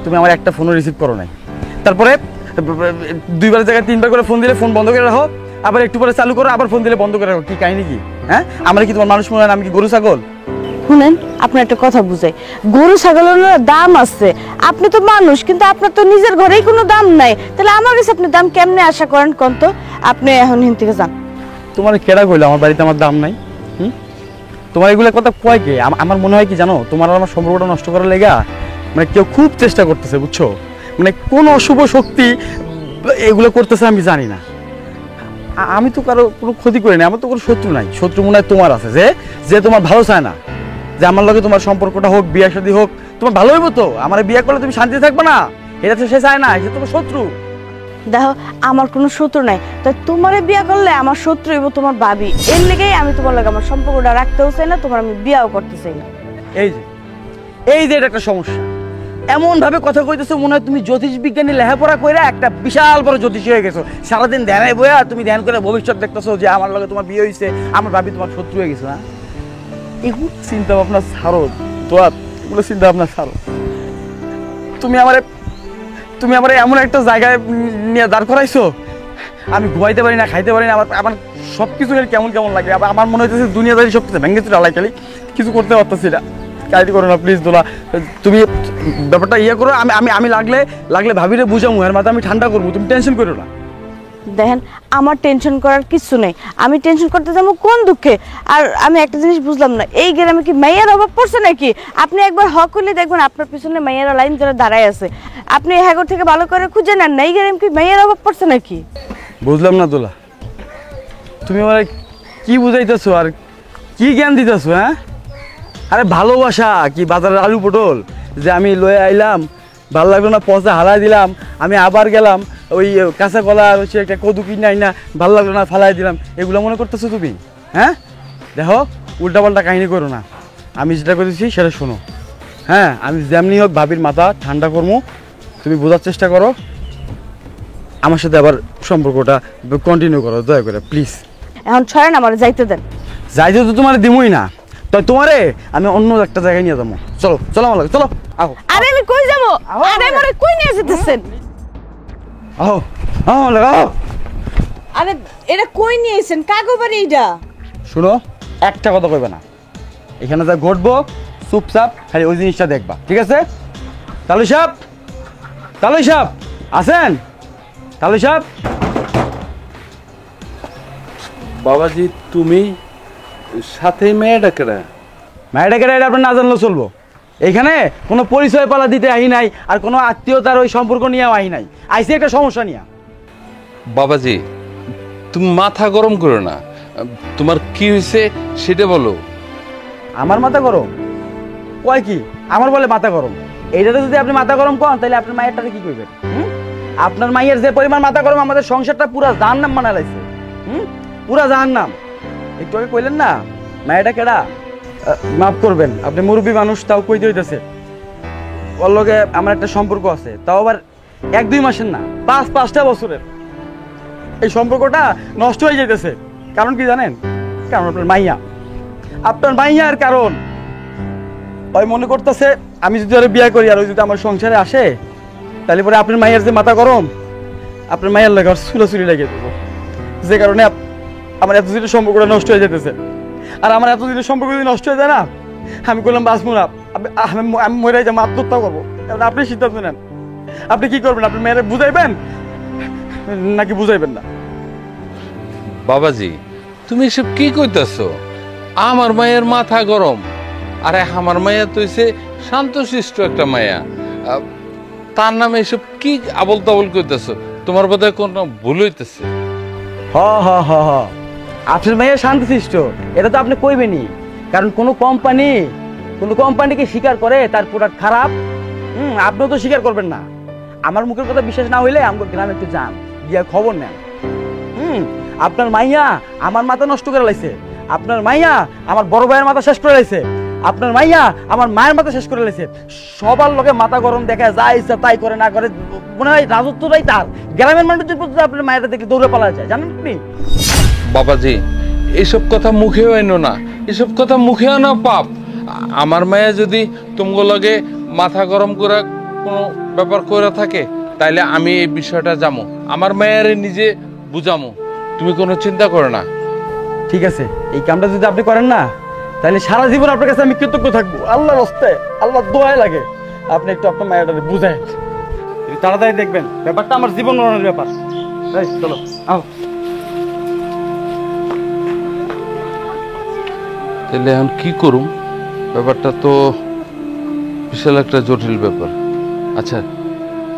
তুমি আমার একটা ফোনও রিসিভ করো নাই। তারপরে 2বার জায়গায় 3বার করে ফোন দিলে ফোন বন্ধ করে রাখো, আবার একটু পরে চালু করো, আবার ফোন দিলে বন্ধ করে রাখো। কি কাহিনী কি? হ্যাঁ, আমরা কি তোমার মানুষ মনে হয়? আমি কি গরু ছাগল? শুনেন, আপনার একটা কথা বুঝাই, গরু ছাগলের না দাম আছে। আপনি তো মানুষ, কিন্তু আপনার তো নিজের ঘরেই কোনো দাম নাই, তাহলে আমার কাছে আপনি দাম কেমনে আশা করেন কোন তো? আপনি এখন হিন থেকে যান। তোমার কেডা কইলো আমার বাড়িতে আমার দাম নাই? তোমার এগুলো কথা কয় কে? আমার মনে হয় কি জানো, তোমার আর আমার সম্পর্কটা নষ্ট করার লেগা মানে কেউ খুব চেষ্টা করতেছে, বুঝছো? মানে কোন অশুভ শক্তি এগুলো করতেছে আমি জানি না। আমি তো কারো কোনো ক্ষতি করি না, আমার তো কোনো শত্রু নাই। শত্রু মনে হয় তোমার আছে, যে তোমার ভালো চায় না যে আমার লগে তোমার সম্পর্কটা হোক, বিয়ে শাদী হোক। তোমার ভালো হইব তো, আমার বিয়ে করলে তুমি শান্তিতে থাকবে না, এটা তো সে চায় না, সে তোমার শত্রু। দেখো, আমার কোনো শত্রু নাই, তাই তোমারে বিয়ে করলে আমার শত্রু হইব তোমার ভাবি। এর লেগেই আমি তোমার লগে আমার সম্পর্কটা রাখতেও চাই না, তোমার আমি বিয়েও করতে চাই না। এই যে এটা একটা সমস্যা। এমন ভাবে কথা কইতেছো মনে হয় তুমি জ্যোতিষ বিজ্ঞানী লেখাপড়া কইরা একটা বিশাল বড় জ্যোতিষী হয়ে গেছো। সারাদিন ধ্যানে বইয়া তুমি ধ্যান করে ভবিষ্যৎ দেখতেছো যে আমার লগে তোমার বিয়ে হইছে, আমার ভাবি তোমার শত্রু হয়ে গেছে। না, এগুলো চিন্তা ভাবনা ছাড়ো তো, এগুলো চিন্তা ভাবনা ছাড়ো। তুমি আমারে এমন একটা জায়গায় নিয়ে দাঁড় করাইছো, আমি ঘুমাইতে পারি না, খাইতে পারি না, আমার সব কিছু কেমন কেমন লাগে। আমার মনে হইতেছে দুনিয়াদারি সব কিছু ভেঙে চুরালাই খালি, কিছু করতে পারতেছি না। কাইটি করো না প্লিজ দোলা, তুমি ব্যাপারটা ইয়ে করো। আমি লাগলে ভাবিরে বুঝামু, এর মাথা আমি ঠান্ডা করবো, তুমি টেনশন করো না। দেখেন, আমার টেনশন করার কিছু নেই। আমি টেনশন করতে যাবো কোন দুঃখে? আর আমি একটা জিনিস বুঝলাম না, এই গ্রামে কি মাইয়ার অভাব পড়ছে নাকি? আপনি একবার হক হলে দেখবেন আপনার পিছনে মাইয়ারা লাইন ধরে দাঁড়ায় আছে। আপনি হ্যাগর থেকে ভালো করে খুঁজে নেন না, এই গ্রামে কি মাইয়ার অভাব পড়ছে নাকি? বুঝলাম না দোলা, তুমি আমার কি বুঝাইতেছো আর কি জ্ঞান দিতেছো? হ্যাঁ, আরে ভালোবাসা কি বাজারের আলু পটল যে আমি লয়ে আইলাম, ভালো লাগলো না পচা হালাই দিলাম, আমি আবার গেলাম ওই কাঁচা কলা হচ্ছে একটা কদু কিনে আই না, ভালো লাগলো না ফালাই দিলাম, এগুলো মনে করতেছো তুমি? হ্যাঁ, দেখো উল্টাপাল্টা কাহিনী করো না। আমি যেটা করেছি সেটা শোনো। হ্যাঁ, আমি যেমনি হোক ভাবির মাথা ঠান্ডা করবো, তুমি বোঝার চেষ্টা করো, আমার সাথে আবার সম্পর্কটা কন্টিনিউ করো দয়া করে প্লিজ। এখন ছড়েন, আমার যাইতে দেন। যাইতে তো তোমার দিমই না, তাই তোমারে আমি অন্য একটা জায়গায় নিয়ে যাবো। চলো চলো আমার লাগে, চলো আহো। আরে আমি কই যাবো? আরে আমারে কই নিয়ে যেতেছেন? আহো আহো লাগে আহো। আরে এটা কই নিয়ে এসেছেন? কাগো বাড়ি এইটা? শুনো, একটা কথা কইবে না, এখানে যা ঘটবো চুপচাপ খালি ওই জিনিসটা দেখবা, ঠিক আছে? তালু সাহেব আছেন? তালু সাহেব। বাবাজি, তুমি সাথে মেয়েটাকে ম্যাডাকে এটা আপনার না জানলেও চলবো। এখানে কোনো পরিচয় পালা দিতে আহি নাই, আর কোনো আত্মীয়তার ওই সম্পর্ক নিয়েও আহি নাই, আইসি একটা সমস্যা নিয়ে। বাবাজি, তুমি মাথা গরম করো না, তোমার কি হয়েছে সেটা বলো। আমার মাথা গরম কয় কি? আমার বলে মাথা গরম? এইটাতে যদি আপনি মাথা গরম করেন তাহলে আপনার মায়েরটাকে কি করবেন? আপনার মায়ের যে পরিমাণ মাথা গরম, আমাদের সংসারটা পুরা জাহান্নাম বানায় লাইছে। পুরা জাহান্নাম। একটু আগে কইলেন না মায়েরটা কেডা? মাফ করবেন, আপনি মুরব্বী মানুষ, তাও কইতে হইতেছে। ওর লগে আমার একটা সম্পর্ক আছে, তাও আবার 1-2 মাসের না, 5-5টা বছরের। এই সম্পর্কটা নষ্ট হয়ে যাইতেছে। কারণ কি জানেন? কারণ আপনার মাইয়ার কারণ। ওই মনে করতেছে আমি যদি আরো বিয়ে করি আর ওই যদি আমার সংসারে আসে, তাহলে পরে আপনার মাইয়ার যে মাথা গরম, আপনার মাইয়ার লাগে চুলাচুলি লাগিয়ে দেবো। যে কারণে আমার এতদিনের সম্পর্কটা নষ্ট হয়ে যেতেছে। আর আমার এতদিনের সম্পর্ক যদি নষ্ট হয়ে যায় না, আমি করলাম বাঁচবো না, আমি মরে যাবো, আত্মহত্যা করবো। এবার আপনি সিদ্ধান্ত নেন, আপনি কি করবেন? আপনি মেয়েরা বুঝাইবেন নাকি বুঝাইবেন না? বাবাজি, তুমি এসব কি কইতাছো? আমার মায়ের মাথা গরম? আরে আমার মায়া তো হইছে শান্তশিষ্ট একটা মায়া, তার নামে এসব কি আবল তাবল কইতাছো? তোমার বোধহয় কোনো ভুল হইতেছে। হ আপনার মাইয়া শান্তশিষ্ট, এটা তো আপনি কইবেনই। কারণ কোনো কোম্পানিকে স্বীকার করে তার প্রোডাক্ট খারাপ, আপনিও তো স্বীকার করবেন না। আমার মুখের কথা বিশ্বাস না হইলে আমাকে গ্রামে একটু যান, গিয়া খবর নেন। আপনার মাইয়া আমার মাথা নষ্ট করে লাইছে, আপনার মাইয়া আমার বড় ভাইয়ের মাথা শেষ করে লাইছে। আপনার মাইয়া আমার মায়ের মাথা শেষ করে লেছে। সবার লোকে মাথা গরম দেখায়, যা ইচ্ছা তাই করে, না করে মনে হয় রাজত্বটাই তার। গ্রামের মানুষদের প্রতি আপনার মায়েরা দেখলে দৌড়ে পালা যায়, জানেন আপনি? বাবাজি, এসব কথা মুখেও এনো না, এসব কথা মুখে আনা পাপ। আমার মায়া যদি তোমার লগে মাথা গরম করে কোনো ব্যাপার করে থাকে, তাইলে আমি এই বিষয়টা জামো, আমার মায়ারে নিজে বুঝামো। তুমি কোনো চিন্তা করো না। ঠিক আছে, এই কামটা যদি আপনি করেন না, তাহলে সারা জীবন আপনার কাছে আমি কৃতজ্ঞ থাকবো। আল্লাহর হস্তে, আল্লাহ দোয়াই লাগে, আপনি একটু আপনার মায়াটাকে বুঝায়। তাড়াতাড়ি দেখবেন, ব্যাপারটা আমার জীবন মরণের ব্যাপার। এই, চলো আও। তাহলে এখন কি করুম? ব্যাপারটা তো বিশাল একটা জটিল ব্যাপার। আচ্ছা,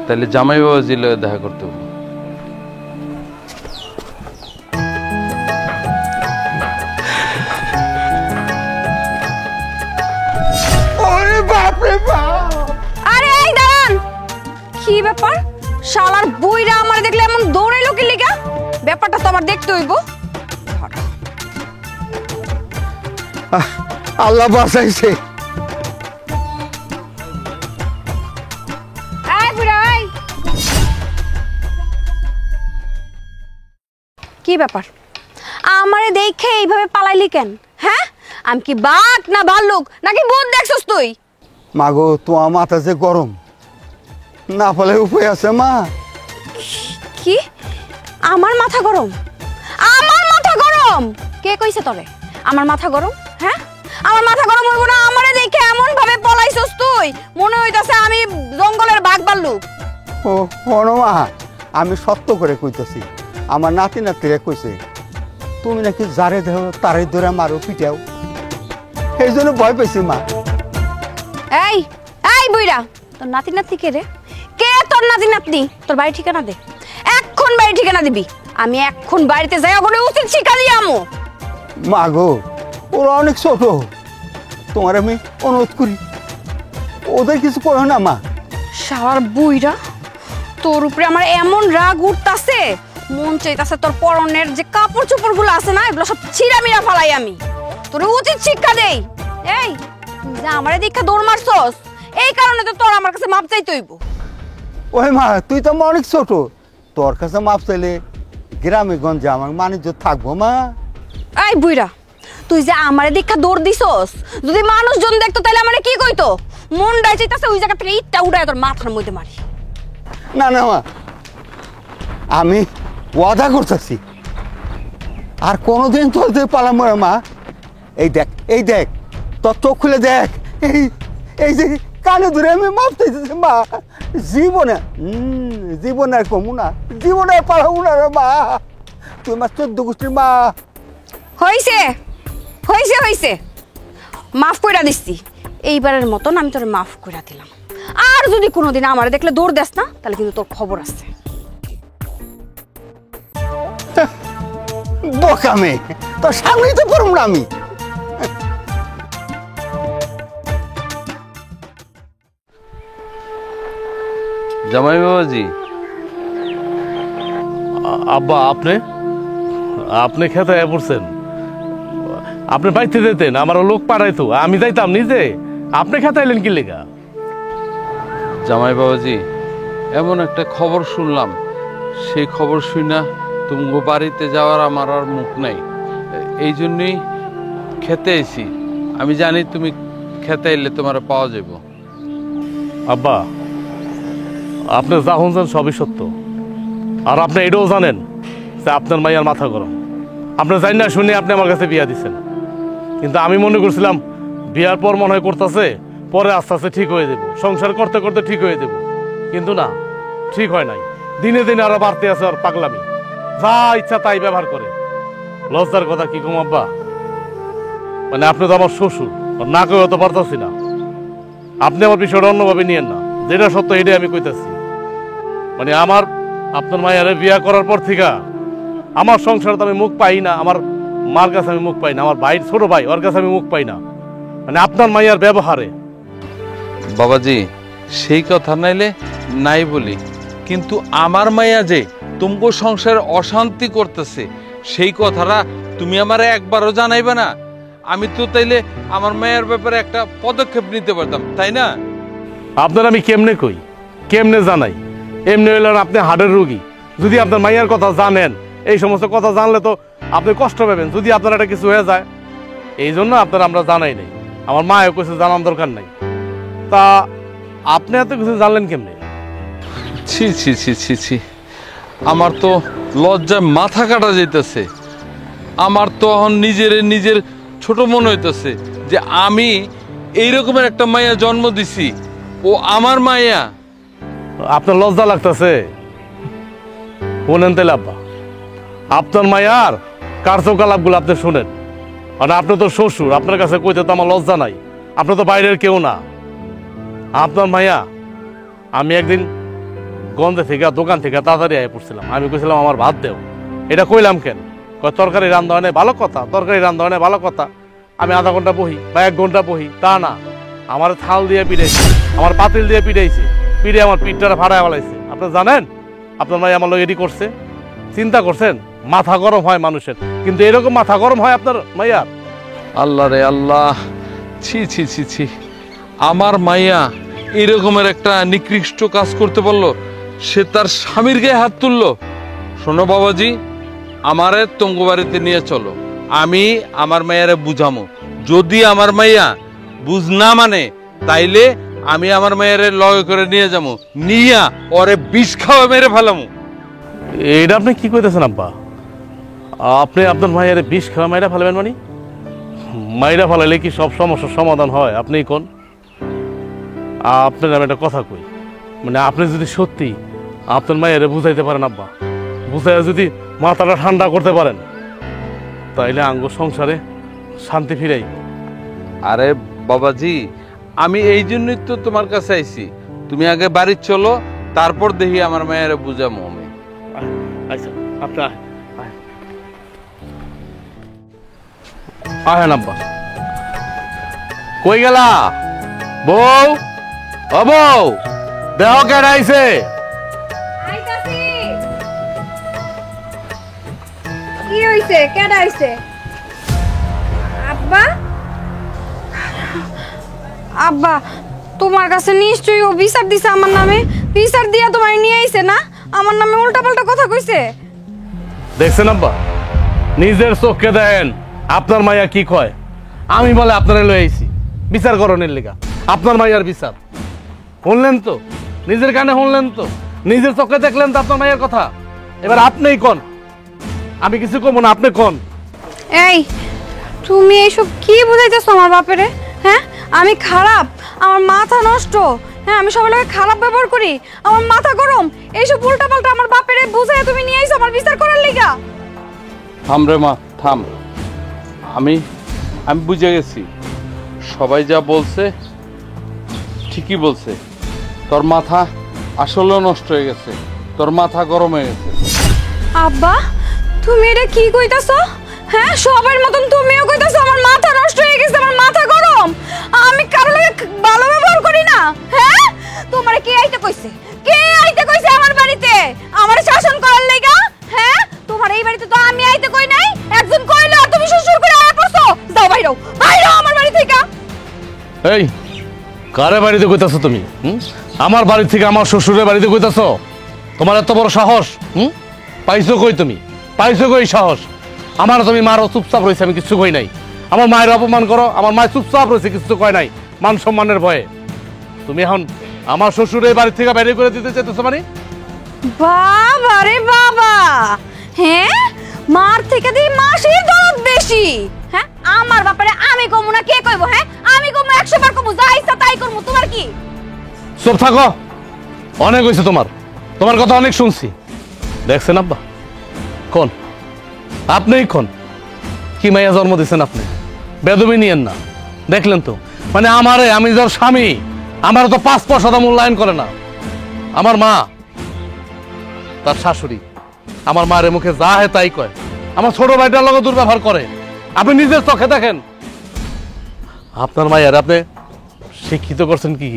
তাহলে জামাই বাবাজির লগে দেখা করতে হবে। আরে এই দাঁড়ান, কি ব্যাপার? শালার বুইরা আমার দেখলে এমন দৌড়াইলো কি লিগা? ব্যাপারটা তো আমার দেখতে হইব। আল্লাহ বাঁচাইছে। এই বুইরা, এই কি ব্যাপার? আমারে দেখে এইভাবে পালাইলি কেন? হ্যাঁ, আমি কি বাঘ না ভাল্লুক নাকি ভূত দেখছস তুই? মাগো, তোমার মাথা যে গরম, না ফলে উপায় আছে মা? কি? আমার মাথা গরম? আমার মাথা গরম? কে কইছে তোরে আমার মাথা গরম? হ্যাঁ, আমার মাথা গরম হইব না? আমারে দেখে এমন ভাবে পলাইছস তুই, মনে হইতাছে আমি জঙ্গলের বাঘ ভাল্লুক। ও শোনো মা, আমি সত্য করে কইতেছি, আমার নাতি নাতিরা কইছে তুমি নাকি যারে দেহ তারে ধরে মারো, পিটাও, এই জন্য ভয় পেয়েছি মা। এই এই বুইরা, তোর নাতি নাতনি কে রে? কে তোর নাতি নাতনি? তোর বাড়ি ঠিকানা দে, এখন বাড়ি ঠিকানা দিবি। আমি এখন বাড়িতে যাই, ওখানে উচিত শিক্ষা দিয়ে আমো। মা গো, ওরা অনেক ছোট, তোমার আমি অনুরোধ করি ওদের কিছু করো না মা। শালার বুইরা, তোর উপরে আমার এমন রাগ উঠতাছে, মন চাইতাছে তোর পরনের যে কাপড় চোপড় গুলো আছে না, এগুলো সব ছিঁড়া মিরা ফালাই আমি। তোর উচিত শিক্ষা দেই। এই তুই যে আমারে দীক্ষা দৌড় মারছস, এই কারণে তো তোর আমার কাছে মাপ চাইতে হইব। ওই মা, তুই তো আমার অনেক ছোট, তোর কাছে মাপ চাইলে গ্রামে গঞ্জে আমার মানিজ্য থাকবো মা। এই বুইরা, তুই যে আমারে দীক্ষা দৌড় দিছস, যদি মানুষজন দেখতো তাহলে আমারে কি কইতো? মনটাই চাইতাছে ওই জায়গা থেকে ইটটা উড়ায় তোর মাথার মধ্যে মারি। না না মা, আমি ওয়াদা করতেছি আর কোনোদিন তোর দিয়ে পালাম না মা। এই দেখ, এই দেখ, তোর চোখ খুলে দেখ, এই এই যে কানে ধরে আমি মাপ চাইতেছি মা। জীবনে জীবনে আর কমু না, জীবনে আর পালাবো না রে মা। তুই আমার 14 গোষ্ঠীর মা। হইছে হইছে হইছে, মাফ কইরা দিচ্ছি। এইবারের মতন আমি তোর মাফ কইরা দিলাম। আর যদি কোনোদিন আমার দেখলে দৌড় দেস না, তাহলে কিন্তু তোর খবর আছে। বোকামে তোর সামনেই তো পড়ব না আমি। জামাই বাবাজি, আব্বা, আপনি আপনি খেতে পড়ছেন? আপনি বাইতে যেতেন, আমার লোক পাঠাইতো, আমি যাইতাম নিজে, আপনি খেতে এলেন কি লেগা? জামাই বাবাজি, এমন একটা খবর শুনলাম, সেই খবর শুনা তুমি বাড়িতে যাওয়ার আমার আর মুখ নাই, এই জন্যই খেতে এসি। আমি জানি তুমি খেতে এলে তোমার পাওয়া যাব। আব্বা, আপনি যা শুনছেন সবই সত্য, আর আপনি এটাও জানেন যে আপনার মাইয়ার মাথা গরম। আপনি জানি না শুনে আপনি আমার কাছে বিয়া দিচ্ছেন, কিন্তু আমি মনে করছিলাম বিয়ার পর মনে হয় করতেছে, পরে আস্তে আস্তে ঠিক হয়ে দেবো, সংসার করতে করতে ঠিক হয়ে দেবো, কিন্তু না, ঠিক হয় নাই। দিনে দিনে আরো বাড়তে আছে আর পাগলামি, যা ইচ্ছা তাই ব্যবহার করে। লজ্জার কথা কি কম আব্বা, মানে আপনি তো আমার শ্বশুর, না কেউ হতে পারতাছি না। আপনি আমার বিষয়টা অন্যভাবে নিয়েন না, যেটা সত্য এটাই আমি কইতাছি। মানে আমার আপনার মায়ের বিয়া করার পর থেকে আমার সংসারে তো আমি মুখ পাই না, আমার মার কাছে আমি মুখ পাই না, আমার ভাইয়ের ছোট ভাই ওর কাছে আমি মুখ পাই না, মানে আপনার মায়ের ব্যবহারে। বাবাজি, সেই কথা নাইলে নাই বলি, কিন্তু আমার মাইয়া যে তুমকো সংসারে অশান্তি করতেছে, সেই কথাটা তুমি আমারে একবারও জানাইবে না? আমি তো তাইলে আমার মায়ের ব্যাপারে একটা পদক্ষেপ নিতে পারতাম, তাই না? আপনার আমি কেমনে কই, কেমনে জানাই? এমনি হইলেন আপনি হার্টের রোগী। যদি আপনার মাইয়ার কথা জানেন, এই সমস্ত কথা জানলে তো আপনি কষ্ট পাবেন যদি আপনার একটা কিছু হয়ে যায়। এই জন্য আপনার আমরা জানাই নাই। আমার মায়ের কিছু জানার দরকার নাই। তা আপনি এত কিছু জানলেন কেমনে? ছি ছি ছি ছি ছি, আমার তো লজ্জায় মাথা কাটা যাইতেছে। আমার তো এখন নিজের ছোট মনে হইতেছে যে আমি এইরকমের একটা মাইয়া জন্ম দিছি, ও আমার মাইয়া। আপনার লজ্জা লাগতেছে? বলেন তাহলে আব্বা, আপনার মায়ার কার্যকলাপগুলো আপনি শোনেন। মানে আপনি তো শ্বশুর, আপনার কাছে কইতে তো আমার লজ্জা নাই। আপনি তো বাইরের কেউ না। আপনার মায়া, আমি একদিন গন্ধে থেকে দোকান থেকে তাড়াতাড়ি আয় পড়ছিলাম। আমি কইছিলাম আমার ভাত দেও। এটা কইলাম কেন? কয় তরকারি রান্ধা হয় ভালো কথা, তরকারি রান্ধা হয় ভালো কথা। আমি আধা ঘন্টা বহি বা 1 ঘন্টা বহি, তা না, আমার থাল দিয়ে পিড়াইছে, আমার পাতিল দিয়ে পিড়াইছে, পিড়ে আমার পিঠটা ফাড়ায় ফেলাইছে। আপনি জানেন আপনার মাই আমার লোক এটি করছে? চিন্তা করছেন? মাথা গরম হয় মানুষের, কিন্তু এরকম মাথা গরম হয় আপনার মাইয়ার? আল্লাহ রে আল্লাহ, ছি ছি ছি ছি, আমার মাইয়া এরকমের একটা নিকৃষ্ট কাজ করতে পারলো? সে তার স্বামীর গায়ে হাত তুললো। শোনো বাবাজি, আমারে তঙ্গ বাড়িতে নিয়ে চলো, আমি আমার মাইয়ারে বুঝামো। যদি আমার মাইয়া বুঝ না মানে, তাইলে আমি আমার মাইয়ারে লগে করে নিয়ে যাবো, নিয়া ওরে বিষ খাওয়া মেরে ফেলামো। এটা আপনি কি কইতেছেন আব্বা? আপনি আপনার মায়ের বিষ খাওয়া মাইরা ফেলাবেন? মানে মাইরা ফেলাইলে কি সব সমস্যার সমাধান হয়? আপনি কোন? আপনার আমি একটা কথা কই, মানে আপনি যদি সত্যি আপনার মায়ের বুঝাইতে পারেন আব্বা, বুঝাই যদি মাথাটা ঠান্ডা করতে পারেন, তাইলে আঙ্গ সংসারে শান্তি ফিরাই। আরে বাবাজি, আমি এই জন্যই তো তোমার কাছে আইছি। তুমি আগে বাড়ি চলো, তারপর দেখি আমার মায়ের বুঝামো আমি। আচ্ছা আপনি আহেন আব্বা। কই গেলা বউ? ও বউ, দেহ কেন আইছে? কি হইছে? কেডা আইছে? আব্বা, আব্বা তোমার কাছে নিশ্চয়ই ও বিচার দিছে আমার নামে। বিচার দিয়া তোমার নিয়ে আইছে না? আমার নামে উল্টাপাল্টা কথা কইছে। দেখছেন আব্বা, নিজের চোখকে দেন আপনার মাইয়া কি কয়। আমি বলে আপনারা লই আইছি বিচার করণের লেগা। আপনার মাইয়ার বিচার শুনলেন তো? নিজের কানে শুনলেন তো? নিজের চোখে দেখলেন তো আপনার মাইয়ার কথা? এবার আপনিই কোন, আমি কিছু কমো না, আপনি কোন। এই তুমি এইসব কি বুঝাইতেছো আমার বাপেরে? হ্যাঁ, আমি খারাপ, আমার মাথা নষ্ট, হ্যাঁ আমি সবার লগে খারাপ ব্যবহার করি, আমার মাথা গরম, এইসব উল্টাপাল্টা আমার বাপেরে বুঝাইয়া তুমি নিয়ে আইছো আমার বিচার করার লিগা? থাম রে মা, থাম। আমি বুঝে গেছি, সবাই যা বলছে ঠিকই বলছে। তোর মাথা আসলে নষ্ট হয়ে গেছে, তোর মাথা গরম হয়ে গেছে। আব্বা তুমি এটা কি কইতাছো? হ্যাঁ, সবার মতন তুমিও কইতাছো আমার মাথা নষ্ট হয়ে গেছে, আমার মাথা গরম? আমি কারো লগে ভালো ব্যবহার করি না? হ্যাঁ, তোমারে কে আইতে কইছে? কে আইতে কইছে আমার বাড়িতে আমার শাসন করার লাগা? হ্যাঁ, তোমার এই বাড়িতে তো আমি আইতে কই নাই, একজন কইলো আর তুমি শ্বশুর করে আয়া পড়ছো। যাও বাইরো, বাইরো আমার বাড়ি থেকে। এই কারে বাড়িতে কইতাছো তুমি? আমার বাড়ি থেকে আমার শ্বশুরের বাড়িতে কইতাছো? তোমার এত বড় সাহস? পাইছো কই তুমি? পাইছো কই সাহস? আমার তুমি মারো, চুপচাপ রয়েছে, আমি কিছু কই নাই। আমার মায়ের অপমান করো, আমার মায়ের চুপচাপ রয়েছে, কিছু কয় নাই, মান সম্মানের ভয়ে। তুমি এখন আমার শ্বশুরের বাড়ি থেকে বাইরে করে দিতে চাইতেছো? মানে বাবা রে বাবা, হ্যাঁ মার থেকে দি মাসির দরদ বেশি। হ্যাঁ, আমার ব্যাপারে আমি কমু না কে কইবো? হ্যাঁ, আমি কমু 100 বার কমু, যা ইচ্ছা তাই করমু, তোমার কি? চুপ থাকো, অনেক হয়েছে তোমার, তোমার কথা অনেক শুনছি। দেখছেন আব্বা, কোন আপনিই কোন কি মাইয়া জন্ম দিচ্ছেন আপনি? বেদবি নিয়েন না, দেখলেন তো? মানে আমারে, আমি যার স্বামী, আমার তো 5 পয়সা মূল্যায়ন করে না। আমার মা, তার শাশুড়ি আমার মায়ের মুখে যা হে তাই কয়, আমার ছোট ভাইটার লগে দুর্ব্যবহার করে। আপনি নিজের চোখে দেখেন। আপনার মায়ের আপনি শিক্ষিত করছেন কি,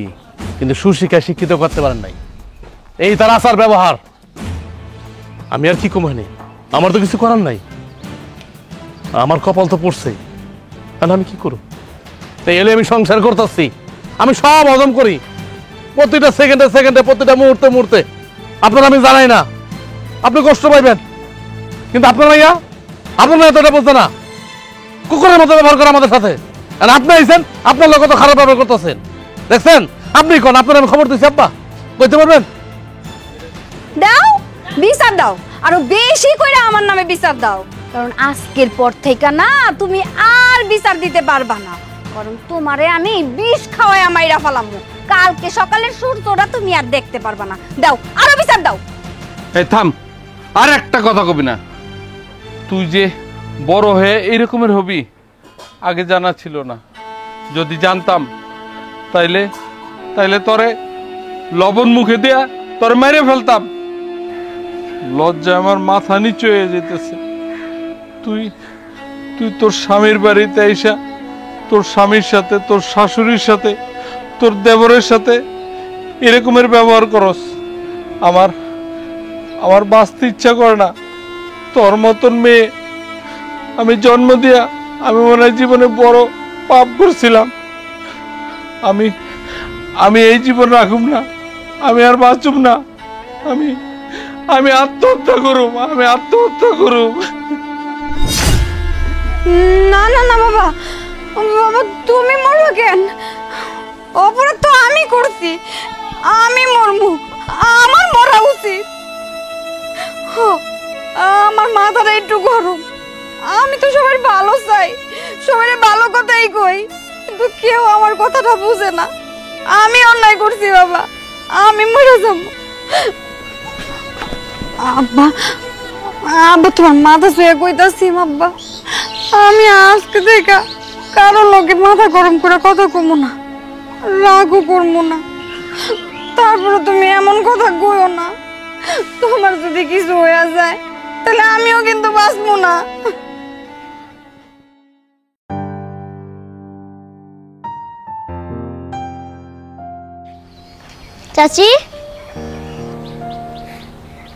কিন্তু সুশিক্ষায় শিক্ষিত করতে পারেন নাই। এই তার আচার ব্যবহার। আমি আর কি কমাইনি, আমার তো কিছু করার নাই। আমার কপাল তো পড়ছে, আর আমি কি করব? তাই এলে আমি সংসার করতেছি, আমি সব হজম করি প্রতিটা সেকেন্ডে সেকেন্ডে, প্রতিটা মুহূর্তে মুহূর্তে। আপনার আমি জানাই না, আপনি কষ্ট পাইবেন, কিন্তু আপনার মাইয়া এতটা বলতে না, কুকুরের মতো ব্যবহার করে আমাদের সাথে। আর আপনি আইছেন, আপনার লোক কত খারাপ ব্যবহার করতেছেন দেখছেন? আপনি কোন, আপনার আমি খবর দিচ্ছি, আব্বা কইতে পারবেন? দাও বিচার দাও, আরো বেশি করে আমার নামে বিচার দাও, কারণ আজকের পর থেকে না তুমি আর বিচার দিতে পারবা না, কারণ তোমারে আমি বিষ খাওয়ায় মাইরা ফেলামু। কালকে সকালের সূর্যটা তুমি আর দেখতে পারবা না। দাও আরো বিচার দাও। এই থাম, আর একটা কথা কবি না। তুই যে বড় হয়ে এইরকমের হবি আগে জানা ছিল না। যদি জানতাম তাইলে তরে লবণ মুখে দিয়া তোরে মেরে ফেলতাম। লজ্জা আমার মাথা নিচু হয়ে যেতেছে। তুই তোর স্বামীর বাড়িতে আইসা তোর স্বামীর সাথে, তোর শাশুড়ির সাথে, তোর দেবরের সাথে এরকমের ব্যবহার করস। আমার বাঁচতে ইচ্ছা করে না। তোর মতন মেয়ে আমি জন্ম দিয়া আমি মনে হয় জীবনে বড় পাপ করছিলাম। আমি এই জীবন রাখুম না, আমি আর বাঁচুম না। আমি আত্মহত্যা করুম, না না না বাবা, বাবা তুমি মরবে কেন? অপরাধ তো আমি করছি, আমি মরমু, আমার মরা উচিত। আমার মাথাটা একটু গরম। আমি তো সবার ভালো চাই, সবার ভালো কথাই কই, কিন্তু কেউ আমার কথাটা বুঝে না। আমি অন্যায় করছি বাবা, আমি মরে যাব। আব্বা আব্বা তোমার মাথা শুয়ে কইতাছি আব্বা, আমি আজকে দেখা কারো লোকে মাথা গরম করে কথা কমু না, রাগও করবো না। তারপরে তুমি এমন কথা কইও না, তোমার যদি কিছু হয়ে যায় তাহলে আমিও কিন্তু বাঁচবো না। চাচি,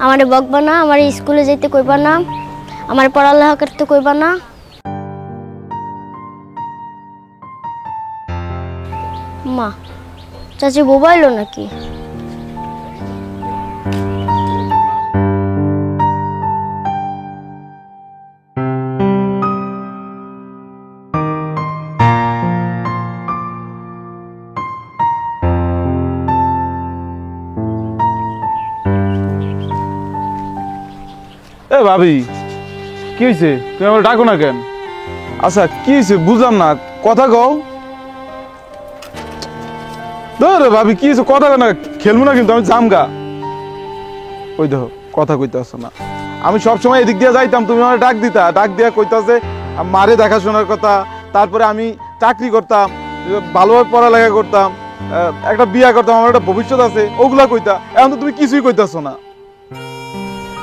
আমারে বকবা না, আমার স্কুলে যেতে কইবা না, আমার পড়ালেখা করতে কইবা না। মা, চাচি বোবাইলো নাকি? এ ভাবি, কি হয়েছে? তুমি আমার ডাকো না কেন? আচ্ছা কি হয়েছে বুঝলাম না, কথা কও। ধর ভাবি কি হয়েছে, কথা না, খেলবো না কিন্তু আমি জামগা। ওই দেখো কথা কইতে আসছো না। আমি সবসময় এদিক দিয়ে যাইতাম, তুমি আমার ডাক দিতা, ডাক দিয়া কইতাছে মারে দেখাশোনার কথা, তারপরে আমি চাকরি করতাম, ভালোভাবে পড়ালেখা করতাম, একটা বিয়া করতাম, আমার একটা ভবিষ্যৎ আছে, ওগুলা কইতা। এখন তো তুমি কিছুই কইতাছো না।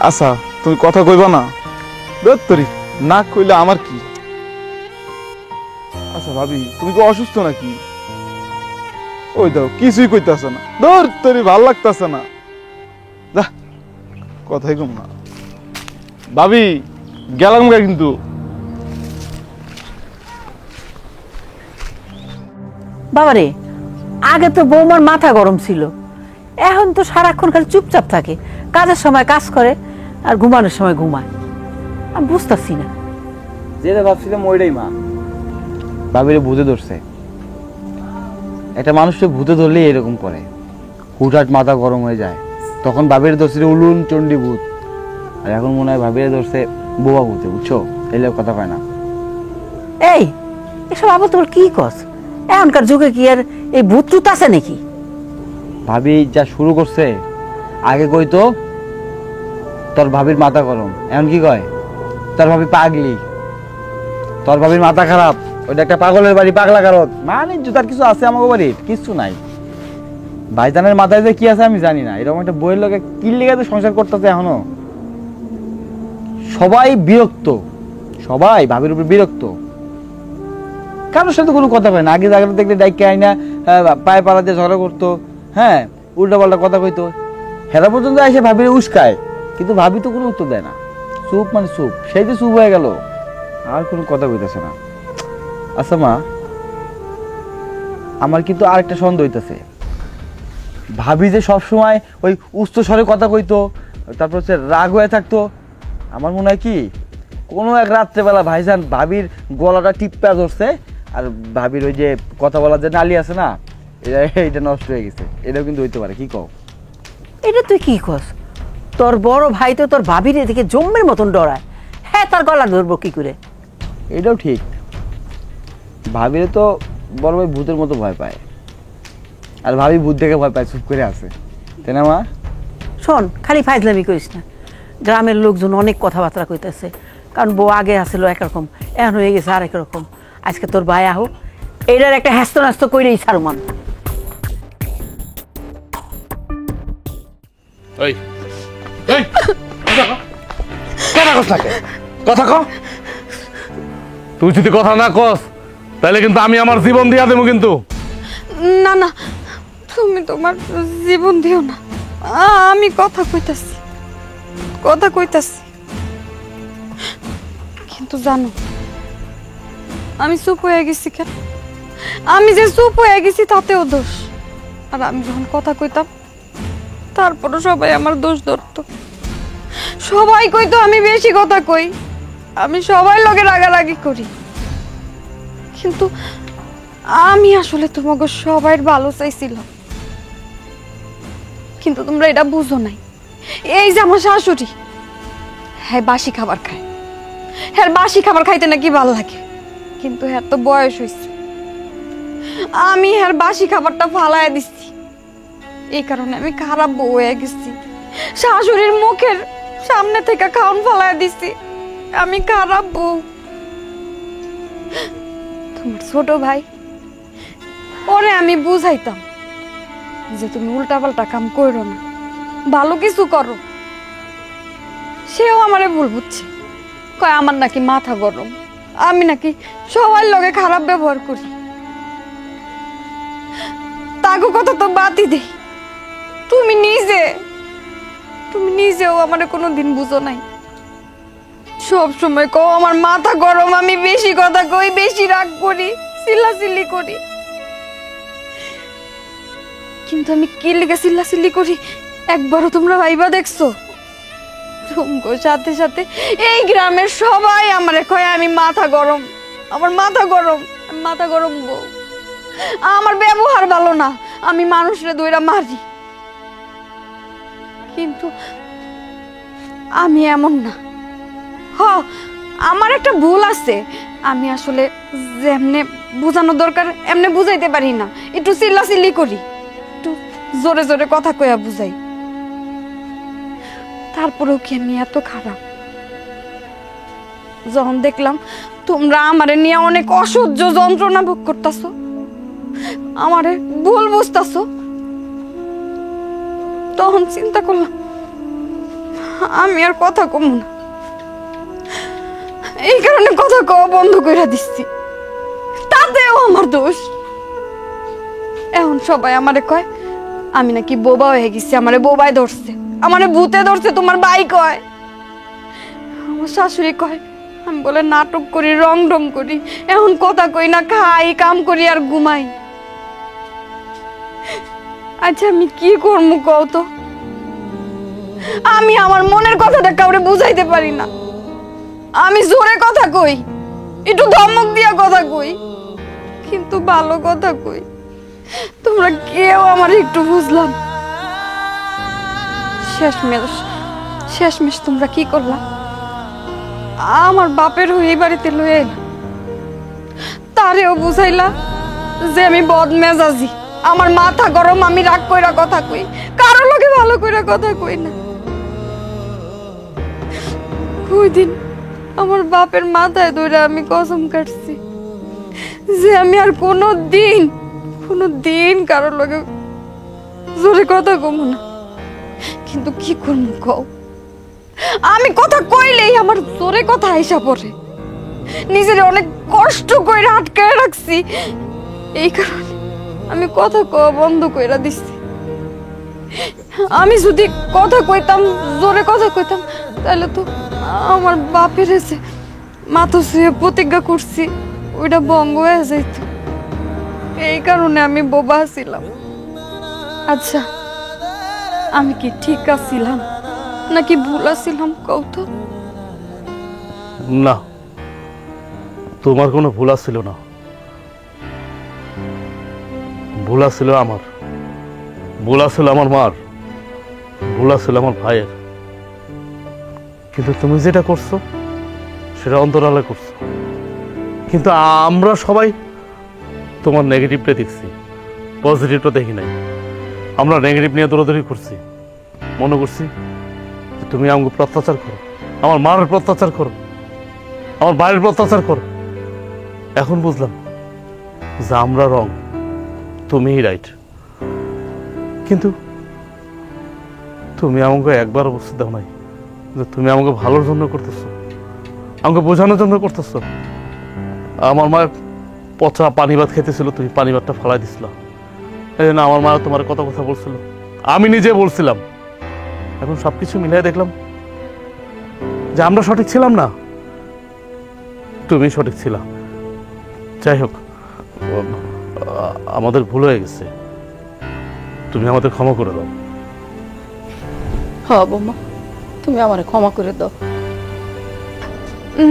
আচ্ছা তুমি কথা কইবা না? দত্তরি না কইলে আমার কি? আচ্ছা ভাবি তুমি কি অসুস্থ নাকি? ওই দাও কিছুই কইতাছে না, দত্তরি ভাল লাগতাছে না, যা কথাই কম না। ভাবি গেলাম গা কিন্তু। বাবারে, আগে তো বৌমার মাথা গরম ছিল, এখন তো সারাক্ষণ খালি চুপচাপ থাকে, কাজের সময় কাজ করে আর ঘুমানোর সময় ঘুমায়। আমি বুঝতেছি না। যেটা ভাবছিলাম ওইটাই মা, ভাবিরে ভূতে ধরছে। একটা মানুষকে ভূতে ধরলেই এরকম করে, হুটহাট মাথা গরম হয়ে যায়। তখন ভাবির ধরছিল উলুন চণ্ডী ভূত, আর এখন মনে হয় ভাবিরে ধরছে বোবা ভূতে, বুঝছো? এলে কথা কয় না। এই এসব আবার তোর কি কস? এখনকার যুগে কি আর এই ভূত টুত আছে নাকি? ভাবি যা শুরু করছে, আগে কইতো তোর ভাবির মাথা গরম, এখন কি কয় তোর ভাবি পাগলি, তোর ভাবির মাথা খারাপ, ওইটা একটা পাগলের বাড়ি, পাগলা কারত। মানে তার কিছু আছে আমাকে বাড়ির কিছু নাই। ভাইজানের মাথায় যে কি আছে আমি জানি না, এরকম একটা বইয়ের লোকে কি লেগে সংসার করতেছে এখনো। সবাই বিরক্ত, সবাই ভাবির উপর বিরক্ত, কারোর সাথে কোনো কথা পায় না। আগে জায়গাটা দেখলে ডাইকে আয় না, পায়ে পালা দিয়ে ঝগড়া করতো, হ্যাঁ উল্টা পাল্টা কথা কইতো, হেরা পর্যন্ত এসে ভাবির উস্কায়, কিন্তু ভাবি তো কোনো উত্তর দেয় না, চুপ মানে চুপ। সেই যে চুপ হয়ে গেল, আর কোনো কথা কইতেছে না। আচ্ছা মা, আমার কিন্তু আরেকটা সন্দেহ হইতেছে। ভাবি যে সব সময় ওই উচ্চ স্বরে কথা কইতো, তারপর হচ্ছে রাগ হয়ে থাকতো, আমার মনে হয় কি কোনো এক রাত্রেবেলা ভাইজান ভাবির গলাটা টিপ্পা ধরছে, আর ভাবির ওই যে কথা বলার যে নালি আছে না, এটা নষ্ট হয়ে গেছে। এটাও কিন্তু হইতে পারে, কি কও? এটা তুই কি কস? তোর বড় ভাই তো তোর ভাবির এদিকে জম্মের মতন ডরায়, হ্যাঁ তার গলা ধরবো কি করে? এটাও ঠিক, ভাবিরে তো বড় ভাই ভূতের মতো ভয় পায়, আর ভাবি ভূত দেখে ভয় পায়, চুপ করে আছে, তাই না মা? শোন, খালি ফাইজলামি করিস না। গ্রামের লোকজন অনেক কথাবার্তা কইতেছে, কারণ বউ আগে আসছিল একরকম, এখন হয়ে গেছে আরেক রকম। আজকে তোর ভাই আহো, এইটার একটা হ্যাস্ত ন্যাস্ত কইরেই ছাড়মান। এই এই কথা কস লাগে, কথা ক। তুই যদি কথা না কস তাহলে কিন্তু আমি আমার জীবন দিয়া দেবো কিন্তু। না না, তুমি তোমার জীবন দিও না। আমি কথা কইতাছি, কথা কইতাছি। কিন্তু জানো, আমি চুপ হয়ে গেছি কেন? আমি যে চুপ হয়ে গেছি তাতেও দোষ। আর আমি যখন কথা কইতাম তারপরও সবাই আমার দোষ ধরতো। সবাই কইতো আমি বেশি কথা কই, আমি সবাই লগে রাগারাগি করি। কিন্তু আমি আসলে তোমাকে সবাই ভালো চাইছিলাম, কিন্তু তোমরা এটা বুঝো নাই। এই যে আমার শাশুড়ি, হ্যাঁ বাসি খাবার খায়, হ্যাঁ বাসি খাবার খাইতে নাকি ভালো লাগে, কিন্তু হ্যাঁ তো বয়স হয়েছে। আমি হ্যাঁ বাসি খাবারটা ফালাইয়া দিচ্ছি, এই কারণে আমি খারাপ বউ হয়ে গেছি। শাশুড়ির মুখের সামনে থেকে খাওন ফালাইয়া দিচ্ছি, আমি খারাপ বউ। তোমার ছোট ভাই, ওরে আমি বুঝাইতাম যে তুমি উল্টাপাল্টা কাম করো না, ভালো কিছু করো। সেও আমারে ভুল বুঝছে, কয় আমার নাকি মাথা গরম, আমি নাকি সবার লগে খারাপ ব্যবহার করি। তাগো কথা তো বাদই দেই, তুমি নিজেও আমারে কোনোদিন বুঝো নাই। সব সময় কও আমার মাথা গরম, আমি বেশি কথা কই, বেশি রাগ করি, চিল্লাচিল্লি করি। কিন্তু আমি কি লেগে চিল্লাচিল্লি করি একবারও তোমরা ভাইবা দেখছো? তোমার সাথে সাথে এই গ্রামের সবাই আমারে কয় আমি মাথা গরম, আমার মাথা গরম, মাথা গরম বউ। আমার ব্যবহার ভালো না, আমি মানুষরে দইরা মারি। কিন্তু আমি এমন না। আমার একটা ভুল আছে, আমি আসলে যেমনে বোঝানো দরকার এমনে বুঝাইতে পারি না, একটু চিল্লাচিল্লি করি, একটু জোরে জোরে কথা কইয়া বুঝাই। তারপরেও কি আমি এত খারাপ? যখন দেখলাম তোমরা আমারে নিয়ে অনেক অসহ্য যন্ত্রণা ভোগ করতেছো, আমারে ভুল বুঝতেছো, তখন চিন্তা করলাম আমি আর কথা কমু না। এই কারণে কথা কওয়া বন্ধ করে দিচ্ছি, তাতেও আমার দোষ। এখন সবাই আমারে কয় আমি নাকি বোবা হয়ে গেছি, আমারে বোবায় ধরছে, আমারে ভূতে ধরছে। তোমার ভাই কয়, আমার শাশুড়ি কয় আমি বলে নাটক করি, রং ঢং করি, এখন কথা কই না, খাই, কাম করি আর ঘুমাই। আচ্ছা আমি কি করবো কও তো? আমি আমার মনের কথাটা কাউরে বুঝাইতে পারি না। আমি জোরে কথা কই, একটু ধমক দিয়া কথা কই, কিন্তু ভালো কথা কই। তোমরা কেউ আমার একটু বুঝলাম। শেষমেশ তোমরা কি করলা? আমার বাপের হয়ে এই বাড়িতে লয়ে এলা, তারেও বুঝাইলা যে আমি বদমেজাজি, আমার মাথা গরম, আমি রাগ কইরা কথা কই, কারো লগে ভালো কইরা কথা কই না। ওই দিন আমার বাপের মাথায় ধরে আমি কসম কাটছি যে আমি আর কোনো দিন কারোর লগে জোরে কথা কমু না। কিন্তু কি করবো কও? আমি কথা কইলেই আমার জোরে কথা আইসা পড়ে। নিজের অনেক কষ্ট কইরা আটকায় রাখছি, এই কারণে আমি কথা কওয়া বন্ধ কইরা দিচ্ছি। আমি যদি কথা কইতাম, জোরে কথা কইতাম, তাহলে তো আমার বাপের এসে মাথা ছুঁয়ে প্রতিজ্ঞা করছি ওইটা বঙ্গ হয়ে যাইত, এই কারণে আমি বোবা ছিলাম। আচ্ছা, আমি কি ঠিক আছিলাম নাকি ভুল আছিলাম কও তো? না, তোমার কোনো ভুল ছিল না, ভুল ছিল আমার, ভুল ছিল আমার মার, ভুল ছিল আমার ভাইয়ের। কিন্তু তুমি যেটা করছো সেটা অন্তরালে করছো। কিন্তু আমরা সবাই তোমার নেগেটিভটা দেখছি, পজিটিভটা দেখি নাই। আমরা নেগেটিভ নিয়ে দৌড়াদৌড়ি করছি, মনে করছি যে তুমি আমাকে প্রত্যাচার করো, আমার মার প্রত্যাচার করো, আমার ভাইয়ের প্রত্যাচার করো। এখন বুঝলাম যে আমরা রং, তুমিই রাইট। কিন্তু তুমি আমাকে একবার অবস্থা দাও নাই যে তুমি আমাকে ভালোর জন্য করতেছো, আমাকে বোঝানোর জন্য করতেছো। আমার মায়ের পচা পানি ভাত খেতেছিল, তুমি পানি ভাতটা ফালাই দিছিল। এই জন্য আমার মা তোমার কত কথা বলছিল, আমি নিজে বলছিলাম। এখন সবকিছু মিলাই দেখলাম যে আমরা সঠিক ছিলাম না, তুমি সঠিক ছিলা। যাই হোক, আমাদের ভুল হয়ে গেছে, তুমি আমাদের ক্ষমা করে দাও। হ বৌমা, তুমি আমারে ক্ষমা করে দাও।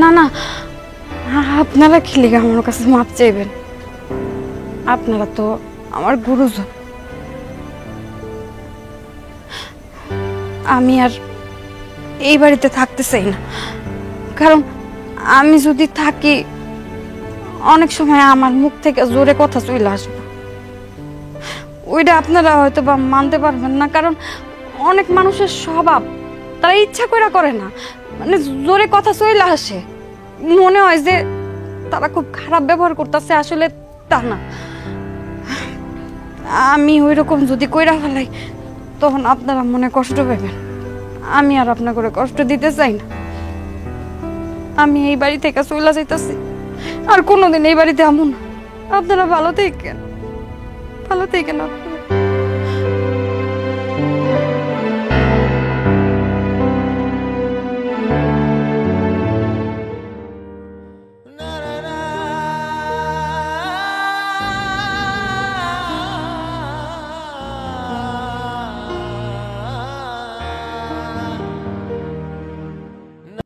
না না, আপনারা কি লিগে আমার কাছে মাপ চাইবেন? আপনারা তো আমার গুরুজন। আমি আর এই বাড়িতে থাকতে চাই না, কারণ আমি যদি থাকি অনেক সময় আমার মুখ থেকে জোরে কথা চলে আসবে। ওইটা আপনারা হয়তো বা মানতে পারবেন না, কারণ অনেক মানুষের স্বভাব, তারা ইচ্ছা করে না, মানে জোরে কথা চলে আসে, মনে হয় যে তারা খুব খারাপ ব্যবহার করতেছে, আসলে তা না। আমি ওই রকম যদি কইরা ফেলাই তখন আপনারা মনে কষ্ট পাবেন। আমি আর আপনার করে কষ্ট দিতে চাই না। আমি এই বাড়ি থেকে চলে যাইতেছি, আর কোনোদিন এই বাড়িতে আমু না। আপনারা ভালো থাকেন, ভালো থাকেন।